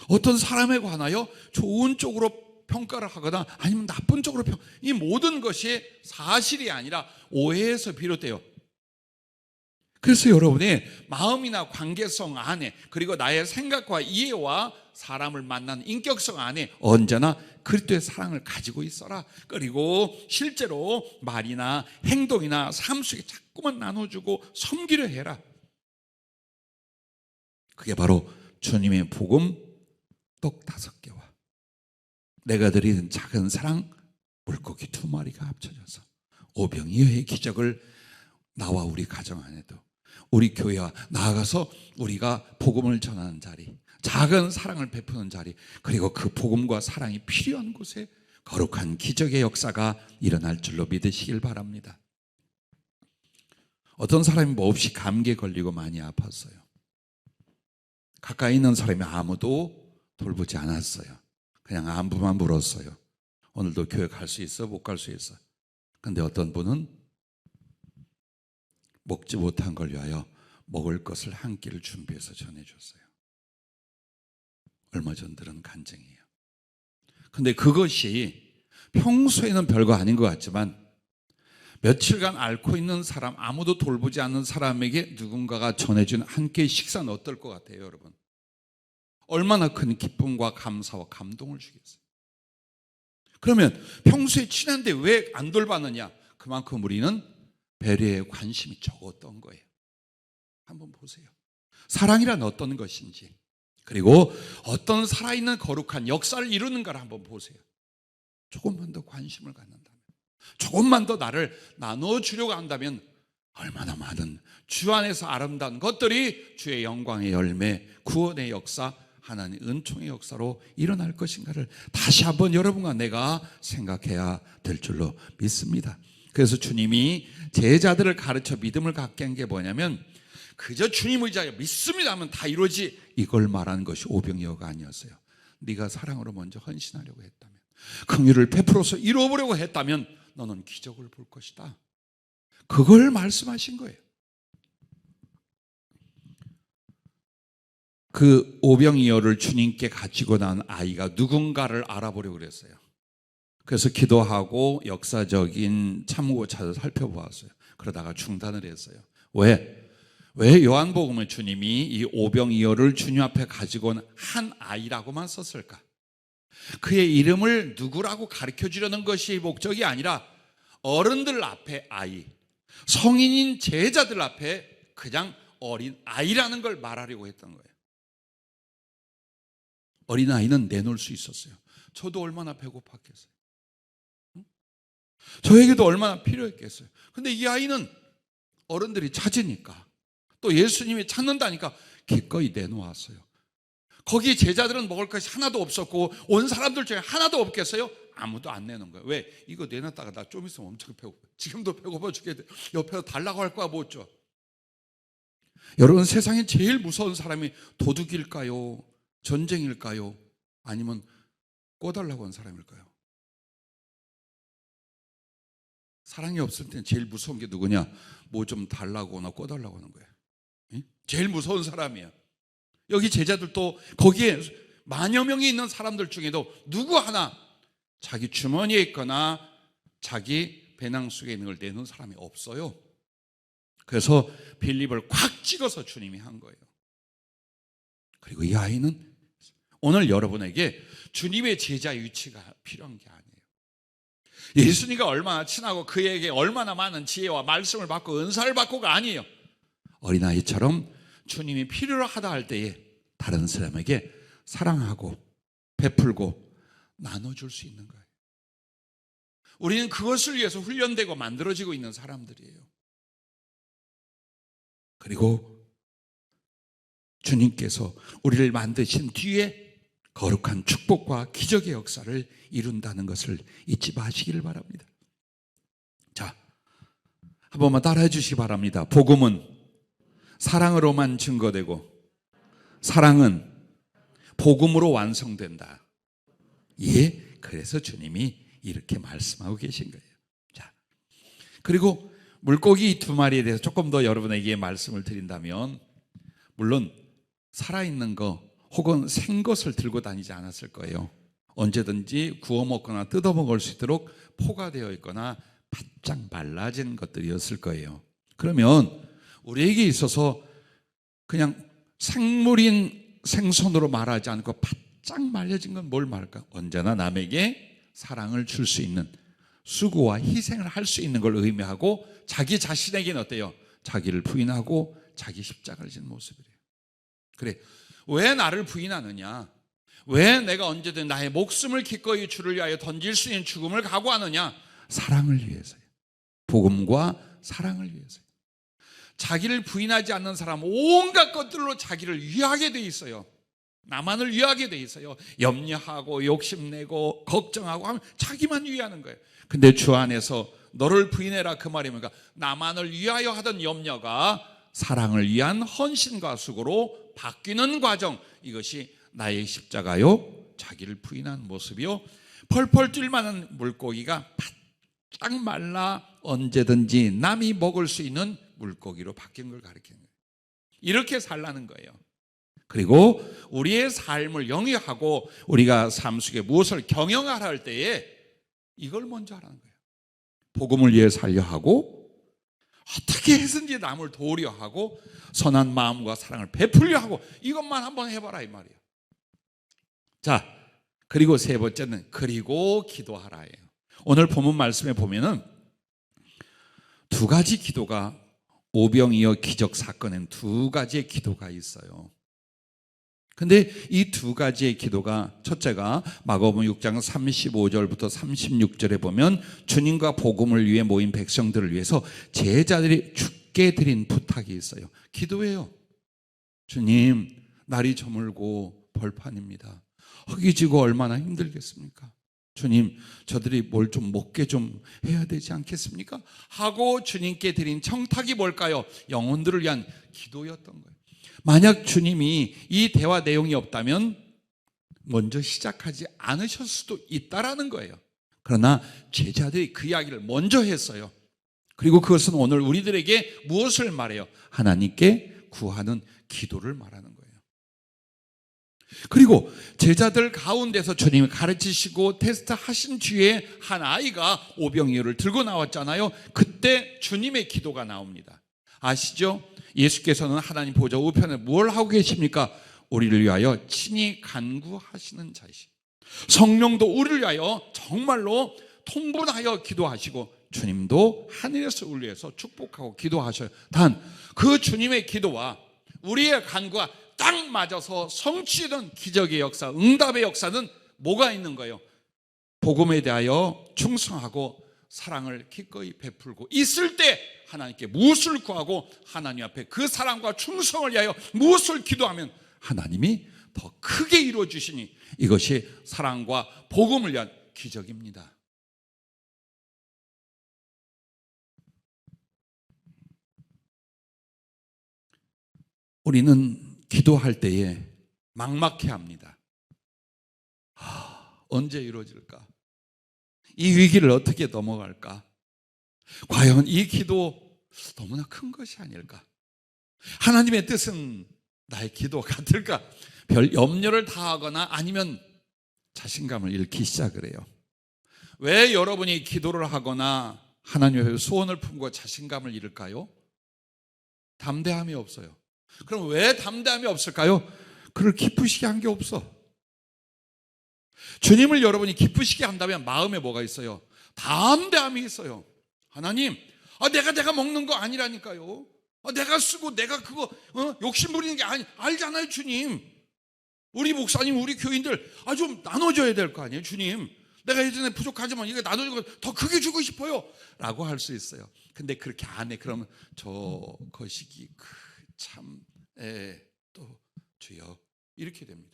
어떤 사람에 관하여 좋은 쪽으로 평가를 하거나 아니면 나쁜 쪽으로 이 모든 것이 사실이 아니라 오해에서 비롯돼요. 그래서 여러분의 마음이나 관계성 안에, 그리고 나의 생각과 이해와 사람을 만나는 인격성 안에 언제나 그리스도의 사랑을 가지고 있어라. 그리고 실제로 말이나 행동이나 삶 속에 자꾸만 나눠주고 섬기려 해라. 그게 바로 주님의 복음 떡 5개와 내가 드리는 작은 사랑, 물고기 2마리가 합쳐져서 오병이어의 기적을 나와 우리 가정 안에도, 우리 교회와 나아가서 우리가 복음을 전하는 자리, 작은 사랑을 베푸는 자리, 그리고 그 복음과 사랑이 필요한 곳에 거룩한 기적의 역사가 일어날 줄로 믿으시길 바랍니다. 어떤 사람이 몹시 감기에 걸리고 많이 아팠어요. 가까이 있는 사람이 아무도 돌보지 않았어요. 그냥 안부만 물었어요. 오늘도 교회 갈 수 있어? 못 갈 수 있어? 근데 어떤 분은 먹지 못한 걸 위하여 먹을 것을 한 끼를 준비해서 전해줬어요. 얼마 전 들은 간증이에요. 근데 그것이 평소에는 별거 아닌 것 같지만 며칠간 앓고 있는 사람, 아무도 돌보지 않는 사람에게 누군가가 전해준 한 끼의 식사는 어떨 것 같아요, 여러분? 얼마나 큰 기쁨과 감사와 감동을 주겠어요. 그러면 평소에 친한데 왜 안 돌봤느냐? 그만큼 우리는 배려에 관심이 적었던 거예요. 한번 보세요. 사랑이란 어떤 것인지, 그리고 어떤 살아있는 거룩한 역사를 이루는가를 한번 보세요. 조금만 더 관심을 갖는다면, 조금만 더 나를 나눠주려고 한다면 얼마나 많은 주 안에서 아름다운 것들이 주의 영광의 열매, 구원의 역사, 하나님의 은총의 역사로 일어날 것인가를 다시 한번 여러분과 내가 생각해야 될 줄로 믿습니다. 그래서 주님이 제자들을 가르쳐 믿음을 갖게 한 게 뭐냐면, 그저 주님 의지하여 믿습니다 하면 다 이루어지, 이걸 말하는 것이 오병이어가 아니었어요. 네가 사랑으로 먼저 헌신하려고 했다면, 긍휼을 베풀어서 이루어보려고 했다면 너는 기적을 볼 것이다. 그걸 말씀하신 거예요. 그 오병이어를 주님께 가지고 난 아이가 누군가를 알아보려고 그랬어요. 그래서 기도하고 역사적인 참고 찾아서 살펴보았어요. 그러다가 중단을 했어요. 왜 요한복음의 주님이 이 오병이어를 주님 앞에 가지고 온 한 아이라고만 썼을까? 그의 이름을 누구라고 가르쳐 주려는 것이 목적이 아니라 어른들 앞에 아이, 성인인 제자들 앞에 그냥 어린 아이라는 걸 말하려고 했던 거예요. 어린아이는 내놓을 수 있었어요. 저도 얼마나 배고팠겠어요. 저에게도 얼마나 필요했겠어요. 근데 이 아이는 어른들이 찾으니까, 또 예수님이 찾는다니까 기꺼이 내놓았어요. 거기 제자들은 먹을 것이 하나도 없었고 온 사람들 중에 하나도 없겠어요? 아무도 안 내는 거예요. 왜? 이거 내놨다가 나 좀 있으면 엄청 배고파, 지금도 배고파 죽겠대, 옆에서 달라고 할 거야 못 줘. 여러분, 세상에 제일 무서운 사람이 도둑일까요? 전쟁일까요? 아니면 꿔달라고 한 사람일까요? 사랑이 없을 땐 제일 무서운 게 누구냐? 뭐 좀 달라고 하나 꿔달라고 하는 거예요. 제일 무서운 사람이에요. 여기 제자들도 거기에 만여 명이 있는 사람들 중에도 누구 하나 자기 주머니에 있거나 자기 배낭 속에 있는 걸 내놓은 사람이 없어요. 그래서 빌립을 콱 찍어서 주님이 한 거예요. 그리고 이 아이는 오늘 여러분에게 주님의 제자 위치가 필요한 게 아니에요. 예수님과 얼마나 친하고 그에게 얼마나 많은 지혜와 말씀을 받고 은사를 받고가 아니에요. 어린아이처럼 주님이 필요로 하다 할 때에 다른 사람에게 사랑하고 베풀고 나눠줄 수 있는 거예요. 우리는 그것을 위해서 훈련되고 만들어지고 있는 사람들이에요. 그리고 주님께서 우리를 만드신 뒤에 거룩한 축복과 기적의 역사를 이룬다는 것을 잊지 마시기를 바랍니다. 자, 한 번만 따라해 주시기 바랍니다. 복음은 사랑으로만 증거되고 사랑은 복음으로 완성된다. 예, 그래서 주님이 이렇게 말씀하고 계신 거예요. 자, 그리고 물고기 2마리에 대해서 조금 더 여러분에게 말씀을 드린다면, 물론 살아있는 거 혹은 생것을 들고 다니지 않았을 거예요. 언제든지 구워 먹거나 뜯어 먹을 수 있도록 포가되어 있거나 바짝 말라진 것들이었을 거예요. 그러면 우리에게 있어서 그냥 생물인 생선으로 말하지 않고 바짝 말려진 건 뭘 말할까? 언제나 남에게 사랑을 줄 수 있는, 수고와 희생을 할 수 있는 걸 의미하고, 자기 자신에게는 어때요? 자기를 부인하고 자기 십자가를 지는 모습이래요. 그래, 왜 나를 부인하느냐? 왜 내가 언제든 나의 목숨을 기꺼이 주를 위하여 던질 수 있는 죽음을 각오하느냐? 사랑을 위해서요. 복음과 사랑을 위해서요. 자기를 부인하지 않는 사람은 온갖 것들로 자기를 위하게 돼 있어요. 나만을 위하게 돼 있어요. 염려하고 욕심내고 걱정하고 하면 자기만 위하는 거예요. 근데 주 안에서 너를 부인해라 그 말이 뭔가? 나만을 위하여 하던 염려가 사랑을 위한 헌신과 수고로 바뀌는 과정, 이것이 나의 십자가요, 자기를 부인한 모습이요, 펄펄 뛸 만한 물고기가 바짝 말라 언제든지 남이 먹을 수 있는 물고기로 바뀐 걸 가리키는 거예요. 이렇게 살라는 거예요. 그리고 우리의 삶을 영위하고 우리가 삶 속에 무엇을 경영하라 할 때에 이걸 먼저 하라는 거예요. 복음을 위해 살려 하고, 어떻게 해서든지 남을 도우려 하고, 선한 마음과 사랑을 베풀려 하고, 이것만 한번 해봐라 이 말이에요. 자, 그리고 세 번째는 그리고 기도하라예요. 오늘 본문 말씀에 보면은 두 가지 기도가, 오병이어 기적 사건엔 두 가지의 기도가 있어요. 근데 이 두 가지의 기도가, 첫째가 마가복음 6장 35절부터 36절에 보면 주님과 복음을 위해 모인 백성들을 위해서 제자들이 주께 드린 부탁이 있어요. 기도해요. 주님, 날이 저물고 벌판입니다. 허기지고 얼마나 힘들겠습니까? 주님, 저들이 뭘 좀 먹게 좀 해야 되지 않겠습니까? 하고 주님께 드린 청탁이 뭘까요? 영혼들을 위한 기도였던 거예요. 만약 주님이 이 대화 내용이 없다면 먼저 시작하지 않으셨을 수도 있다라는 거예요. 그러나 제자들이 그 이야기를 먼저 했어요. 그리고 그것은 오늘 우리들에게 무엇을 말해요? 하나님께 구하는 기도를 말하는 거예요. 그리고 제자들 가운데서 주님이 가르치시고 테스트하신 뒤에 한 아이가 오병이어를 들고 나왔잖아요. 그때 주님의 기도가 나옵니다. 아시죠? 예수께서는 하나님 보좌 우편에 뭘 하고 계십니까? 우리를 위하여 친히 간구하시는 자이시. 성령도 우리를 위하여 정말로 통분하여 기도하시고, 주님도 하늘에서 우리를 위해서 축복하고 기도하셔요. 단 그 주님의 기도와 우리의 간구가 딱 맞아서 성취된 기적의 역사, 응답의 역사는 뭐가 있는 거예요? 복음에 대하여 충성하고 사랑을 기꺼이 베풀고 있을 때 하나님께 무엇을 구하고 하나님 앞에 그 사랑과 충성을 위하여 무엇을 기도하면 하나님이 더 크게 이루어 주시니, 이것이 사랑과 복음을 위한 기적입니다. 우리는 기도할 때에 막막해 합니다. 언제 이루어질까? 이 위기를 어떻게 넘어갈까? 과연 이 기도 너무나 큰 것이 아닐까? 하나님의 뜻은 나의 기도 같을까? 별 염려를 다하거나 아니면 자신감을 잃기 시작을 해요. 왜 여러분이 기도를 하거나 하나님 앞에 소원을 품고 자신감을 잃을까요? 담대함이 없어요. 그럼 왜 담대함이 없을까요? 그를 기쁘시게 한 게 없어. 주님을 여러분이 기쁘시게 한다면 마음에 뭐가 있어요? 담대함이 있어요. 하나님, 내가 먹는 거 아니라니까요. 내가 쓰고 내가 그거 욕심 부리는 게 알잖아요, 주님. 우리 목사님, 우리 교인들 좀 나눠줘야 될 거 아니에요, 주님. 내가 예전에 부족하지만 이거 나눠주고 더 크게 주고 싶어요 라고 할 수 있어요. 근데 그렇게 안 해. 그러면 저 거시기 참 또 주여 이렇게 됩니다.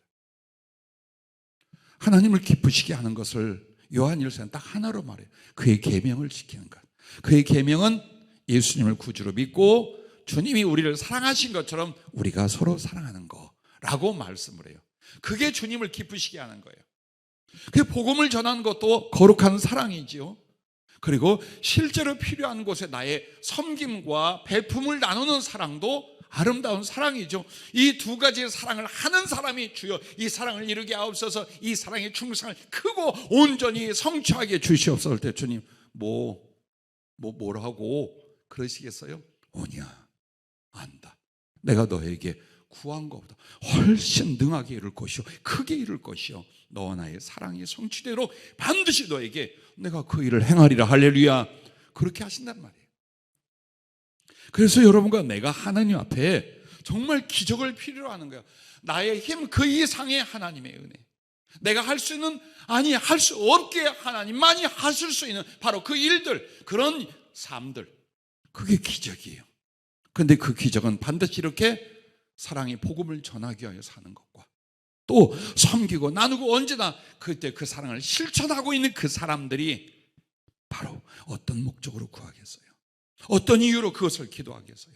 하나님을 기쁘시게 하는 것을 요한일서는 딱 하나로 말해요. 그의 계명을 지키는 것. 그의 계명은 예수님을 구주로 믿고 주님이 우리를 사랑하신 것처럼 우리가 서로 사랑하는 거라고 말씀을 해요. 그게 주님을 기쁘시게 하는 거예요. 그 복음을 전하는 것도 거룩한 사랑이지요. 그리고 실제로 필요한 곳에 나의 섬김과 배품을 나누는 사랑도 아름다운 사랑이죠. 이 두 가지의 사랑을 하는 사람이 주여 이 사랑을 이루게 하옵소서, 이 사랑의 충성을 크고 온전히 성취하게 주시옵소서 할 때 주님 뭐라고 그러시겠어요? 오냐 안다. 내가 너에게 구한 것보다 훨씬 능하게 이룰 것이요 크게 이룰 것이요 너와 나의 사랑의 성취대로 반드시 너에게 내가 그 일을 행하리라. 할렐루야. 그렇게 하신단 말이에요. 그래서 여러분과 내가 하나님 앞에 정말 기적을 필요로 하는 거예요. 나의 힘 그 이상의 하나님의 은혜. 내가 할 수 있는, 아니 할 수 없게 하나님만이 하실 수 있는 바로 그 일들, 그런 삶들, 그게 기적이에요. 그런데 그 기적은 반드시 이렇게 사랑의 복음을 전하기 위하여 사는 것과 또 섬기고 나누고 언제나 그때 그 사랑을 실천하고 있는 그 사람들이 바로 어떤 목적으로 구하겠어요? 어떤 이유로 그것을 기도하겠어요?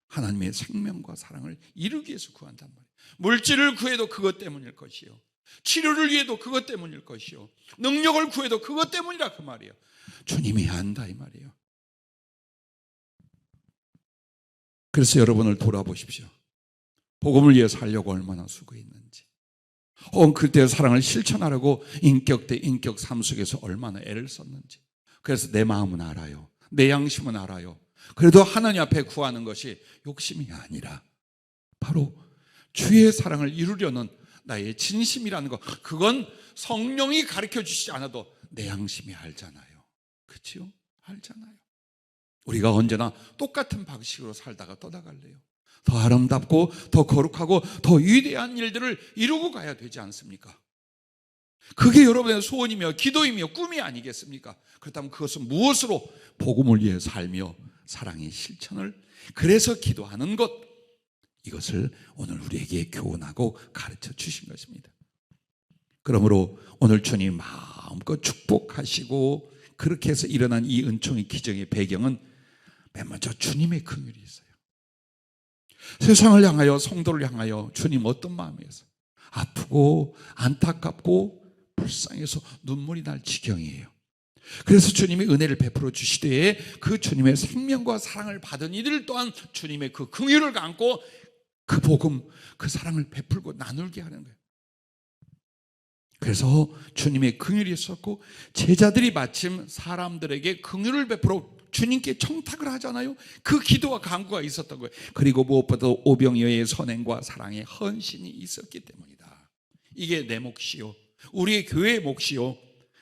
하나님의 생명과 사랑을 이루기 위해서 구한단 말이에요. 물질을 구해도 그것 때문일 것이요, 치료를 위해도 그것 때문일 것이요, 능력을 구해도 그것 때문이라 그 말이에요. 주님이 한다 이 말이에요. 그래서 여러분을 돌아보십시오. 복음을 위해 살려고 얼마나 수고했는지, 혹은 그때의 사랑을 실천하려고 인격 대 인격 삶 속에서 얼마나 애를 썼는지. 그래서 내 마음은 알아요, 내 양심은 알아요. 그래도 하나님 앞에 구하는 것이 욕심이 아니라 바로 주의 사랑을 이루려는 나의 진심이라는 것, 그건 성령이 가르쳐 주시지 않아도 내 양심이 알잖아요. 그렇죠? 알잖아요. 우리가 언제나 똑같은 방식으로 살다가 떠나갈래요. 더 아름답고 더 거룩하고 더 위대한 일들을 이루고 가야 되지 않습니까? 그게 여러분의 소원이며 기도이며 꿈이 아니겠습니까? 그렇다면 그것은 무엇으로? 복음을 위해 살며 사랑의 실천을, 그래서 기도하는 것, 이것을 오늘 우리에게 교훈하고 가르쳐 주신 것입니다. 그러므로 오늘 주님 마음껏 축복하시고 그렇게 해서 일어난 이 은총의 기적의 배경은 맨 먼저 주님의 긍휼이 있어요. 세상을 향하여, 성도를 향하여 주님 어떤 마음이었어요? 아프고 안타깝고 불쌍해서 눈물이 날 지경이에요. 그래서 주님이 은혜를 베풀어 주시되 그 주님의 생명과 사랑을 받은 이들 또한 주님의 그 긍휼을 안고 그 복음, 그 사랑을 베풀고 나누게 하는 거예요. 그래서 주님의 긍휼이 있었고 제자들이 마침 사람들에게 긍휼을 베풀어 주님께 청탁을 하잖아요. 그 기도와 간구가 있었던 거예요. 그리고 무엇보다 오병이어의 선행과 사랑의 헌신이 있었기 때문이다. 이게 내 몫이요, 우리의 교회의 몫이요,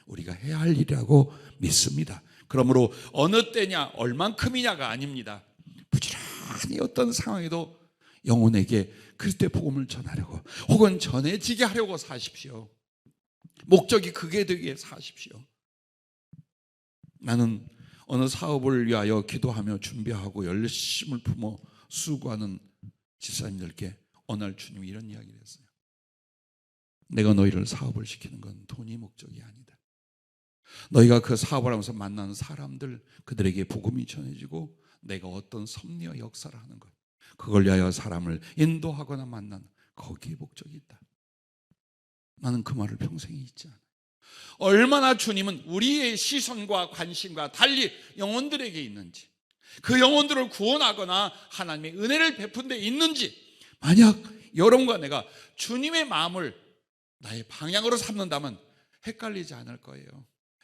우리가 해야 할 일이라고 믿습니다. 그러므로 어느 때냐 얼만큼이냐가 아닙니다. 부지런히 어떤 상황에도 영혼에게 그때 복음을 전하려고, 혹은 전해지게 하려고 사십시오. 목적이 그게 되기에 사십시오. 나는 어느 사업을 위하여 기도하며 준비하고 열심을 품어 수고하는 집사님들께 어느 날 주님이 이런 이야기를 했어요. 내가 너희를 사업을 시키는 건 돈이 목적이 아니다. 너희가 그 사업을 하면서 만나는 사람들, 그들에게 복음이 전해지고 내가 어떤 섭리와 역사를 하는 것, 그걸 위하여 사람을 인도하거나 만나는, 거기에 목적이 있다. 나는 그 말을 평생 잊지 않아요. 얼마나 주님은 우리의 시선과 관심과 달리 영혼들에게 있는지, 그 영혼들을 구원하거나 하나님의 은혜를 베푼 데 있는지, 만약 여러분과 내가 주님의 마음을 나의 방향으로 삼는다면 헷갈리지 않을 거예요.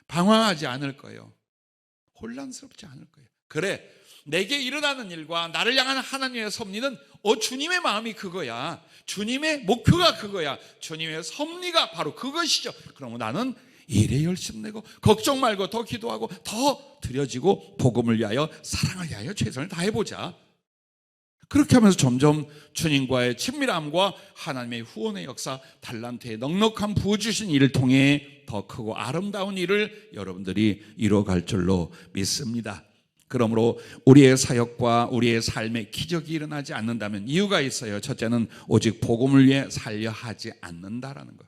방황하지 않을 거예요. 혼란스럽지 않을 거예요. 그래, 내게 일어나는 일과 나를 향한 하나님의 섭리는 주님의 마음이 그거야. 주님의 목표가 그거야. 주님의 섭리가 바로 그것이죠. 그러면 나는 일에 열심 내고 걱정 말고 더 기도하고 더 드려지고 복음을 위하여, 사랑을 위하여 최선을 다해보자. 그렇게 하면서 점점 주님과의 친밀함과 하나님의 후원의 역사, 달란트의 넉넉한 부어주신 일을 통해 더 크고 아름다운 일을 여러분들이 이루어갈 줄로 믿습니다. 그러므로 우리의 사역과 우리의 삶에 기적이 일어나지 않는다면 이유가 있어요. 첫째는 오직 복음을 위해 살려 하지 않는다라는 것.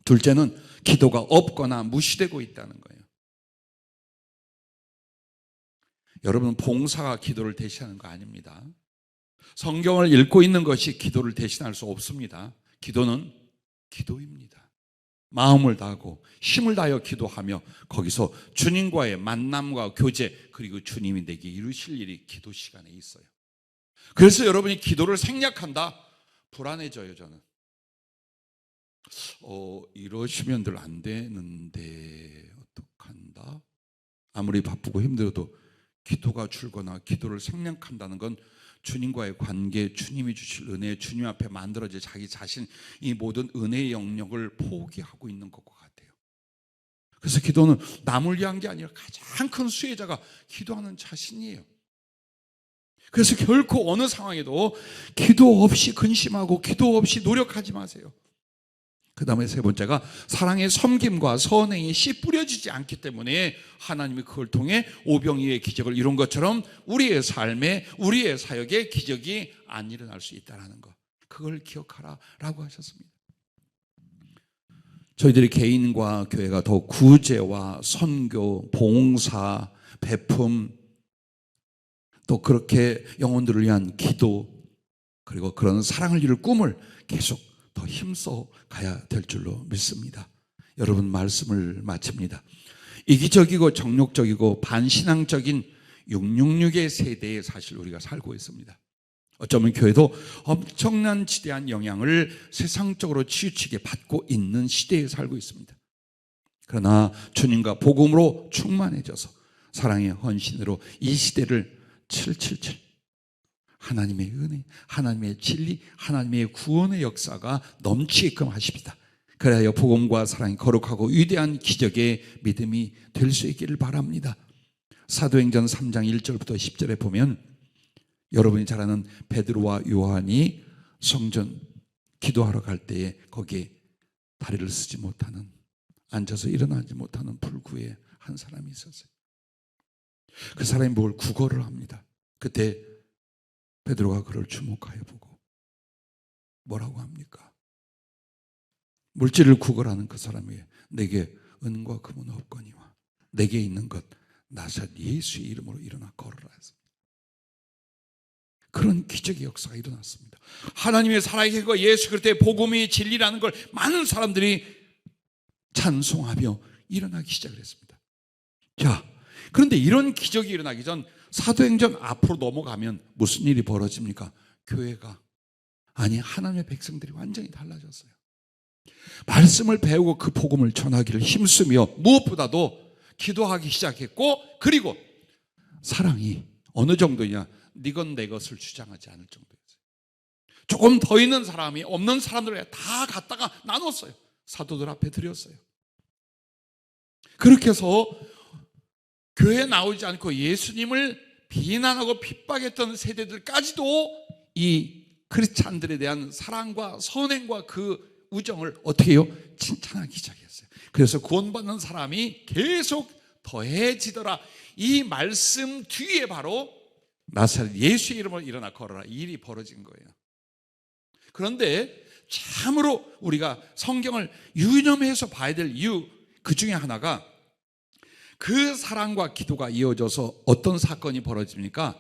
둘째는 기도가 없거나 무시되고 있다는 거예요. 여러분, 봉사가 기도를 대신하는 거 아닙니다. 성경을 읽고 있는 것이 기도를 대신할 수 없습니다. 기도는 기도입니다. 마음을 다하고 힘을 다하여 기도하며 거기서 주님과의 만남과 교제, 그리고 주님이 내게 이루실 일이 기도 시간에 있어요. 그래서 여러분이 기도를 생략한다? 불안해져요. 저는 이러시면 늘 안 되는데 어떡한다? 아무리 바쁘고 힘들어도 기도가 줄거나 기도를 생략한다는 건 주님과의 관계, 주님이 주실 은혜, 주님 앞에 만들어질 자기 자신, 이 모든 은혜의 영역을 포기하고 있는 것과 같아요. 그래서 기도는 남을 위한 게 아니라 가장 큰 수혜자가 기도하는 자신이에요. 그래서 결코 어느 상황에도 기도 없이 근심하고 기도 없이 노력하지 마세요. 그 다음에 세 번째가 사랑의 섬김과 선행이 씨 뿌려지지 않기 때문에 하나님이 그걸 통해 오병이의 기적을 이룬 것처럼 우리의 삶에, 우리의 사역에 기적이 안 일어날 수 있다는 것, 그걸 기억하라 라고 하셨습니다. 저희들이 개인과 교회가 더 구제와 선교, 봉사, 베품, 또 그렇게 영혼들을 위한 기도, 그리고 그런 사랑을 이룰 꿈을 계속 더 힘써 가야 될 줄로 믿습니다. 여러분, 말씀을 마칩니다. 이기적이고 정욕적이고 반신앙적인 666의 세대에 사실 우리가 살고 있습니다. 어쩌면 교회도 엄청난 지대한 영향을 세상적으로 치우치게 받고 있는 시대에 살고 있습니다. 그러나 주님과 복음으로 충만해져서 사랑의 헌신으로 이 시대를 777 하나님의 은혜, 하나님의 진리, 하나님의 구원의 역사가 넘치게끔 하십니다. 그래야 복음과 사랑이 거룩하고 위대한 기적의 믿음이 될 수 있기를 바랍니다. 사도행전 3장 1절부터 10절에 보면 여러분이 잘 아는 베드로와 요한이 성전 기도하러 갈 때에 거기에 다리를 쓰지 못하는, 앉아서 일어나지 못하는 불구의 한 사람이 있었어요. 그 사람이 뭘 구걸을 합니다. 그때 베드로가 그를 주목하여 보고 뭐라고 합니까? 물질을 구걸하는 그 사람에게 내게 은과 금은 없거니와 내게 있는 것 나사렛 예수의 이름으로 일어나 걸어라 했습니다. 그런 기적의 역사가 일어났습니다. 하나님의 살아계시고 예수 그리스도의 복음이 진리라는 걸 많은 사람들이 찬송하며 일어나기 시작을 했습니다. 자, 그런데 이런 기적이 일어나기 전 사도행전 앞으로 넘어가면 무슨 일이 벌어집니까? 교회가, 아니 하나님의 백성들이 완전히 달라졌어요. 말씀을 배우고 그 복음을 전하기를 힘쓰며 무엇보다도 기도하기 시작했고, 그리고 사랑이 어느 정도냐, 네건 내 것을 주장하지 않을 정도였어요. 조금 더 있는 사람이 없는 사람들을 다 갖다가 나눴어요. 사도들 앞에 드렸어요. 그렇게 해서 교회에 나오지 않고 예수님을 비난하고 핍박했던 세대들까지도 이 크리스찬들에 대한 사랑과 선행과 그 우정을 어떻게 해요? 칭찬하기 시작했어요. 그래서 구원받는 사람이 계속 더해지더라. 이 말씀 뒤에 바로 나사렛 예수의 이름으로 일어나 걸어라, 이 일이 벌어진 거예요. 그런데 참으로 우리가 성경을 유념해서 봐야 될 이유, 그 중에 하나가 그 사랑과 기도가 이어져서 어떤 사건이 벌어집니까?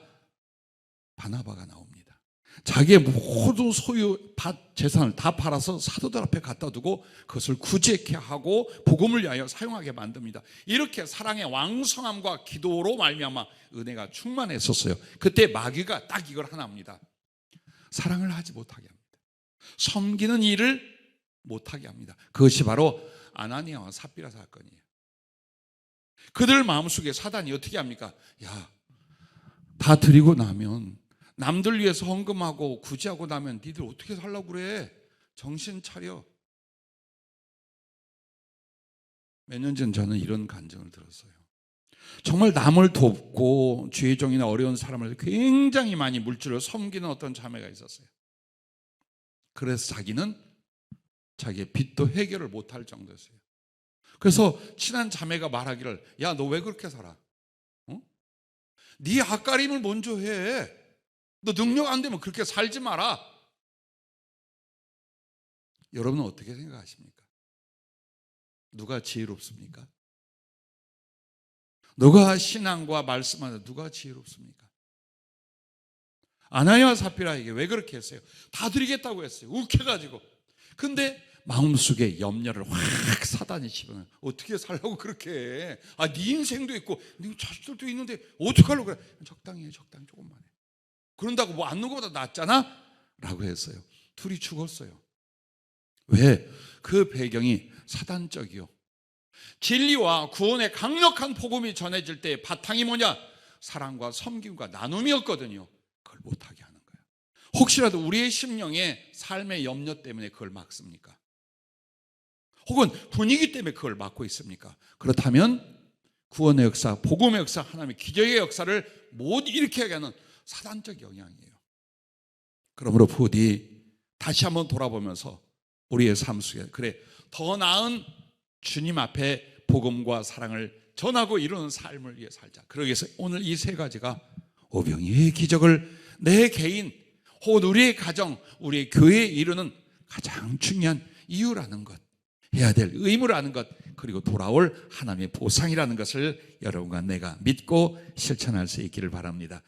바나바가 나옵니다. 자기의 모든 소유 재산을 다 팔아서 사도들 앞에 갖다 두고 그것을 구제케 하고 복음을 위하여 사용하게 만듭니다. 이렇게 사랑의 왕성함과 기도로 말미암아 은혜가 충만했었어요. 그때 마귀가 딱 이걸 하나 합니다. 사랑을 하지 못하게 합니다. 섬기는 일을 못하게 합니다. 그것이 바로 아나니아와 삽비라 사건이에요. 그들 마음속에 사단이 어떻게 합니까? 야, 다 드리고 나면, 남들 위해서 헌금하고 구제하고 나면 니들 어떻게 살라고 그래? 정신 차려. 몇 년 전 저는 이런 간증을 들었어요. 정말 남을 돕고 주의 종이나 어려운 사람을 굉장히 많이 물질로 섬기는 어떤 자매가 있었어요. 그래서 자기는 자기의 빚도 해결을 못할 정도였어요. 그래서 친한 자매가 말하기를, 야, 너 왜 그렇게 살아? 네 앞가림을 먼저 해. 너 능력 안 되면 그렇게 살지 마라. 여러분은 어떻게 생각하십니까? 누가 지혜롭습니까? 누가 신앙과 말씀하는 누가 지혜롭습니까? 아나니아와 삽비라에게 왜 그렇게 했어요? 다 드리겠다고 했어요. 욱해가지고. 근데 마음속에 염려를 확 사단이 집어넣어요. 어떻게 살라고 그렇게 해? 아, 네 인생도 있고 네 자식들도 있는데 어떡하려고 그래? 적당히 해, 적당히 조금만 해. 그런다고 뭐 안 놓은 것보다 낫잖아? 라고 했어요. 둘이 죽었어요. 왜? 그 배경이 사단적이요. 진리와 구원의 강력한 복음이 전해질 때 바탕이 뭐냐? 사랑과 섬김과 나눔이었거든요. 그걸 못하게 하는 거예요. 혹시라도 우리의 심령에 삶의 염려 때문에 그걸 막습니까? 혹은 분위기 때문에 그걸 막고 있습니까? 그렇다면 구원의 역사, 복음의 역사, 하나님의 기적의 역사를 못 일으키게 하는 사단적 영향이에요. 그러므로 부디 다시 한번 돌아보면서 우리의 삶 속에, 그래, 더 나은 주님 앞에 복음과 사랑을 전하고 이루는 삶을 위해 살자. 그러기 위해서 오늘 이 세 가지가 오병이의 기적을 내 개인 혹은 우리의 가정, 우리의 교회에 이루는 가장 중요한 이유라는 것, 해야 될 의무라는 것, 그리고 돌아올 하나님의 보상이라는 것을 여러분과 내가 믿고 실천할 수 있기를 바랍니다.